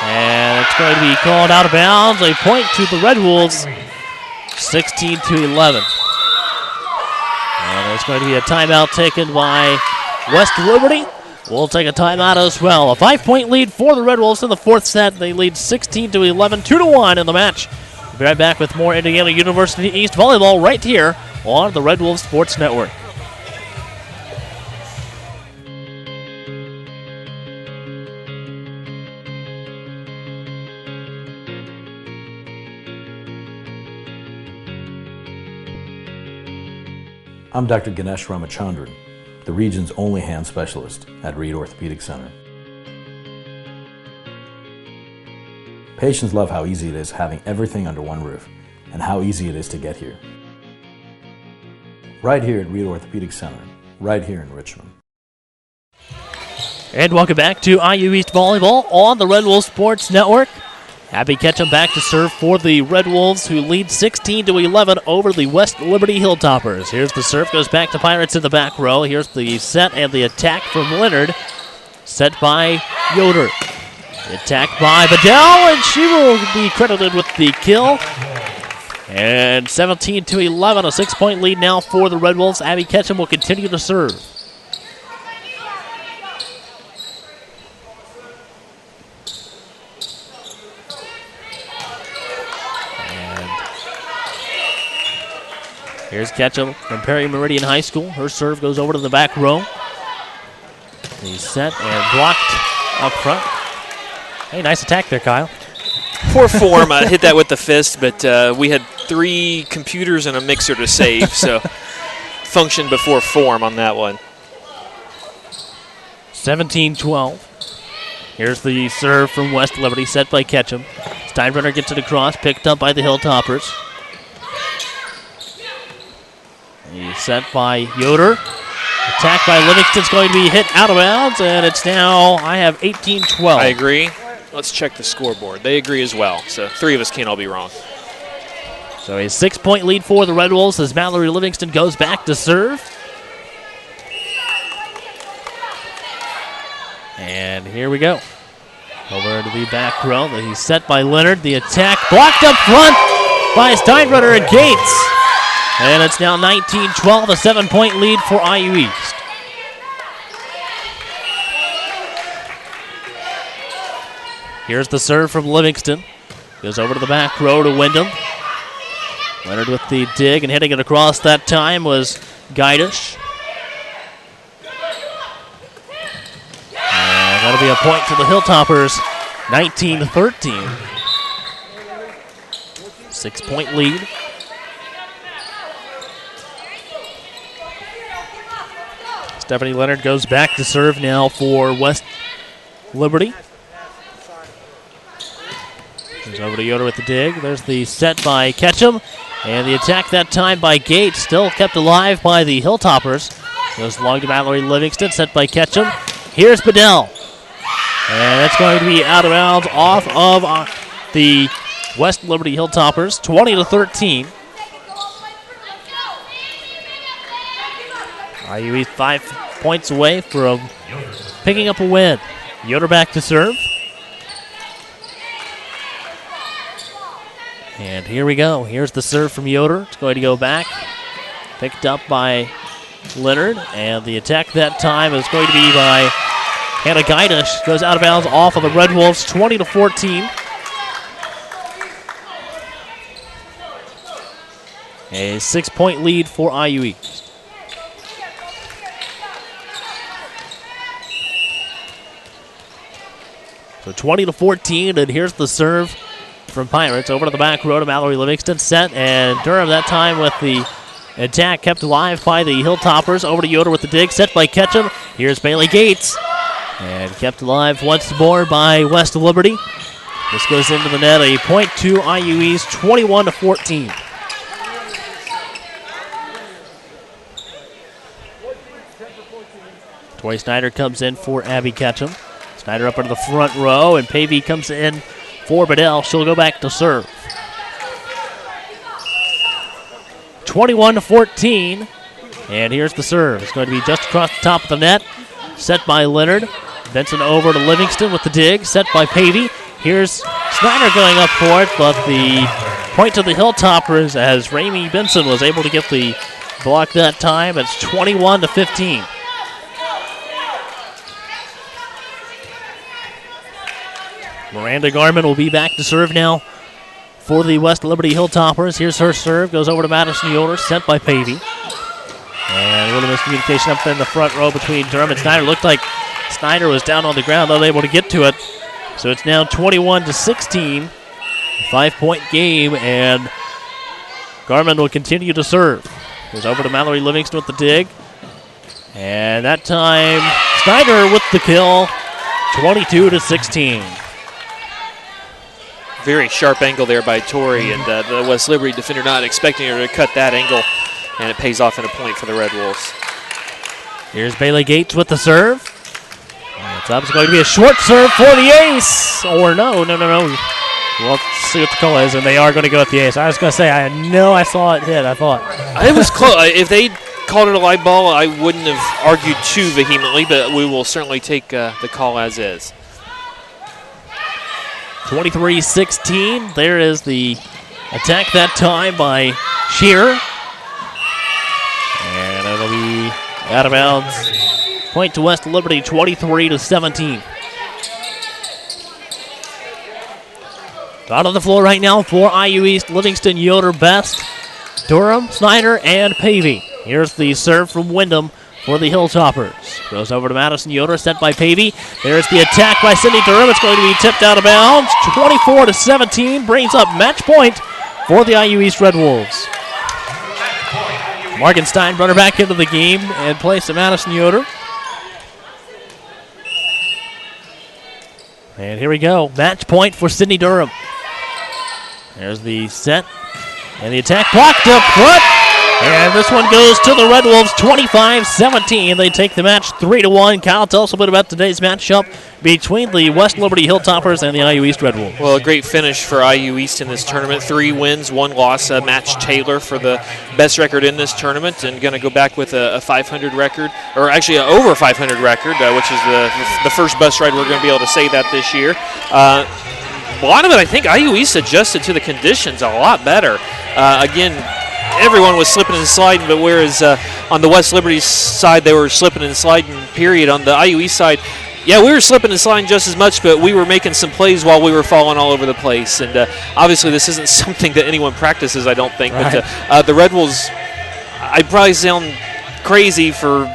And it's going to be called out of bounds. A point to the Red Wolves. 16-11. And there's going to be a timeout taken by West Liberty. We'll take a timeout as well. A 5-point lead for the Red Wolves in the 4th set. They lead 16-11, 2-1 in the match. We'll be right back with more Indiana University East volleyball right here on the Red Wolves Sports Network. I'm Dr. Ganesh Ramachandran, the region's only hand specialist at Reed Orthopedic Center. Patients love how easy it is having everything under one roof and how easy it is to get here. Right here at Reed Orthopedic Center, right here in Richmond. And welcome back to IU East Volleyball on the Red Wolves Sports Network. Abby Ketchum back to serve for the Red Wolves, who lead 16-11 over the West Liberty Hilltoppers. Here's the serve, goes back to Pirates in the back row. Here's the set and the attack from Leonard. Set by Yoder. The attack by Bedell, and she will be credited with the kill. And 17-11, a 6-point lead now for the Red Wolves. Abby Ketchum will continue to serve. Here's Ketchum from Perry Meridian High School. Her serve goes over to the back row. He's set and blocked up front. Hey, nice attack there, Kyle. Poor form. I hit that with the fist, but we had 3 computers and a mixer to save, so function before form on that one. 17-12. Here's the serve from West Liberty, set by Ketchum. Steinbrenner gets it across, picked up by the Hilltoppers. He's set by Yoder. Attack by Livingston's going to be hit out of bounds, and it's now, I have 18-12. I agree. Let's check the scoreboard. They agree as well, so 3 of us can't all be wrong. So a 6-point lead for the Red Wolves as Mallory Livingston goes back to serve. And here we go. Over to the back row. He's set by Leonard. The attack blocked up front by Steinbrenner and Gates. And it's now 19-12, a 7-point lead for IU East. Here's the serve from Livingston. Goes over to the back row to Wyndham. Leonard with the dig, and hitting it across that time was Gaidish. And that'll be a point to the Hilltoppers, 19-13. 6-point lead. Stephanie Leonard goes back to serve now for West Liberty. Goes over to Yoder with the dig. There's the set by Ketchum. And the attack that time by Gates, still kept alive by the Hilltoppers. Goes long to Mallory Livingston, set by Ketchum. Here's Bedell. And that's going to be out of bounds off of the West Liberty Hilltoppers, 20-13. IUE 5 points away from picking up a win. Yoder back to serve. And here we go. Here's the serve from Yoder. It's going to go back. Picked up by Leonard. And the attack that time is going to be by Hannah Gaidish. Goes out of bounds off of the Red Wolves, 20-14. A 6-point lead for IUE. So 20-14, and here's the serve from Pirates. Over to the back row to Mallory Livingston. Set, and Durham that time with the attack kept alive by the Hilltoppers. Over to Yoder with the dig. Set by Ketchum. Here's Bailey Gates. And kept alive once more by West Liberty. This goes into the net. A point to IUE's 21-14. Tori Snyder comes in for Abby Ketchum. Snyder up into the front row, and Pavey comes in for Bedell. She'll go back to serve. 21-14, and here's the serve. It's going to be just across the top of the net. Set by Leonard. Benson over to Livingston with the dig. Set by Pavey. Here's Snyder going up for it, but the point to the Hilltoppers as Ramey Benson was able to get the block that time. It's 21-15. Miranda Garman will be back to serve now for the West Liberty Hilltoppers. Here's her serve. Goes over to Madison Yoder. Sent by Pavey. And a little miscommunication up in the front row between Durham and Snyder. Looked like Snyder was down on the ground, unable to get to it. So it's now 21-16. 5-point game, and Garman will continue to serve. Goes over to Mallory Livingston with the dig. And that time, Snyder with the kill. 22-16. Very sharp angle there by Tori, and the West Liberty defender not expecting her to cut that angle, and it pays off in a point for the Red Wolves. Here's Bailey Gates with the serve. It's going to be a short serve for the ace. Or no. We'll see what the call is, and they are going to go with the ace. I was going to say, I know I saw it hit, I thought. It was close. If they called it a live ball, I wouldn't have argued too vehemently, but we will certainly take the call as is. 23-16. There is the attack that time by Shearer. And it'll be out of bounds. Point to West Liberty, 23-17. Out on the floor right now for IU East, Livingston, Yoder, Best, Durham, Snyder, and Pavey. Here's the serve from Wyndham for the Hilltoppers. Goes over to Madison Yoder, sent by Pavey. There's the attack by Sydney Durham. It's going to be tipped out of bounds. 24-17 brings up match point for the IU East Red Wolves. Morgenstein brought her back into the game and placed to Madison Yoder. And here we go. Match point for Sydney Durham. There's the set. And the attack blocked up front. And this one goes to the Red Wolves, 25-17. They take the match 3-1. Kyle, tell us a bit about today's matchup between the West Liberty Hilltoppers and the IU East Red Wolves. Well, a great finish for IU East in this tournament. 3 wins, 1 loss. Match Taylor for the best record in this tournament, and going to go back with a 500 record, or actually an over 500 record, which is the first bus ride we're going to be able to say that this year. A lot of it, I think, IU East adjusted to the conditions a lot better. Again, everyone was slipping and sliding, but whereas on the West Liberty side they were slipping and sliding, period. On the IU East side, yeah, we were slipping and sliding just as much, but we were making some plays while we were falling all over the place. And obviously this isn't something that anyone practices, I don't think. Right. But the Red Wolves, I'd probably sound crazy for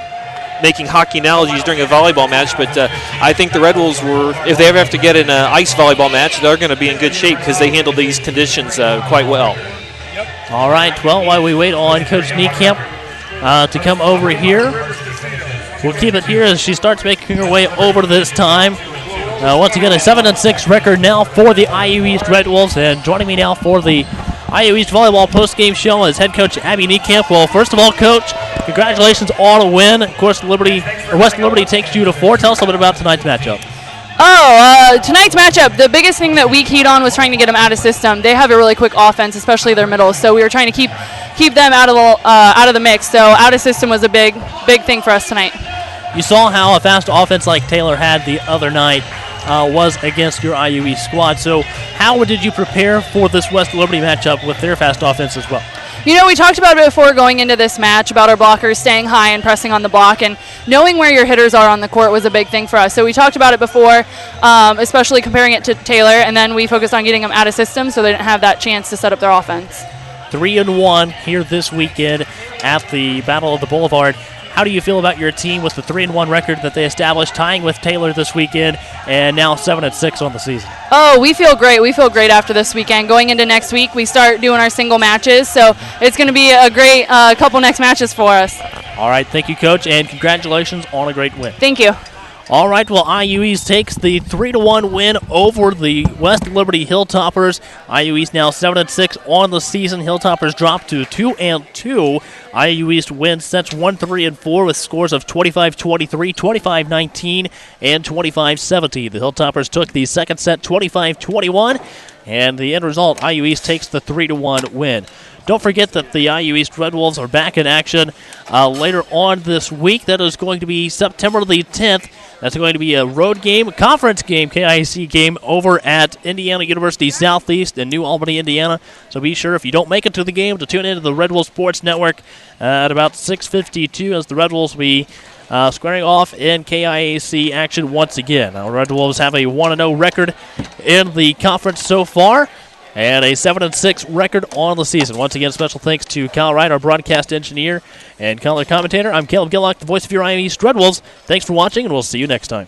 making hockey analogies during a volleyball match, but I think the Red Wolves if they ever have to get in an ice volleyball match, they're going to be in good shape because they handle these conditions quite well. All right, well, while we wait on Coach Niekamp to come over here, we'll keep it here as she starts making her way over this time. Once again, a 7-6 record now for the IU East Red Wolves, and joining me now for the IU East Volleyball postgame show is head coach Abby Niekamp. Well, first of all, Coach, congratulations on a win. Of course, West Liberty takes you to 4. Tell us a little bit about tonight's matchup. Tonight's matchup, the biggest thing that we keyed on was trying to get them out of system. They have a really quick offense, especially their middle, so we were trying to keep them out of the mix. So out of system was a big thing for us tonight. You saw how a fast offense like Taylor had the other night was against your IU East squad. So how did you prepare for this West Liberty matchup with their fast offense as well? You know, we talked about it before going into this match about our blockers staying high and pressing on the block, and knowing where your hitters are on the court was a big thing for us. So we talked about it before, especially comparing it to Taylor, and then we focused on getting them out of system so they didn't have that chance to set up their offense. 3-1 here this weekend at the Battle of the Boulevard. How do you feel about your team with the 3-1 record that they established, tying with Taylor this weekend, and now 7-6 on the season? Oh, we feel great. We feel great after this weekend. Going into next week, we start doing our single matches, so it's going to be a great couple next matches for us. All right, thank you, Coach, and congratulations on a great win. Thank you. All right, well, IU East takes the 3-1 win over the West Liberty Hilltoppers. IU East now 7-6 on the season. Hilltoppers drop to 2-2. IU East wins sets 1-3 and 4 with scores of 25-23, 25-19, and 25-17. The Hilltoppers took the second set 25-21, and the end result, IU East takes the 3-1 win. Don't forget that the IU East Red Wolves are back in action later on this week. That is going to be September the 10th. That's going to be a road game, a conference game, KIC game, over at Indiana University Southeast in New Albany, Indiana. So be sure, if you don't make it to the game, to tune into the Red Wolves Sports Network at about 6:52 as the Red Wolves will be squaring off in KIAC action once again. Now, Red Wolves have a 1-0 record in the conference so far, and a 7-6 record on the season. Once again, special thanks to Kyle Wright, our broadcast engineer and color commentator. I'm Caleb Gillock, the voice of your IU East Red Wolves. Thanks for watching, and we'll see you next time.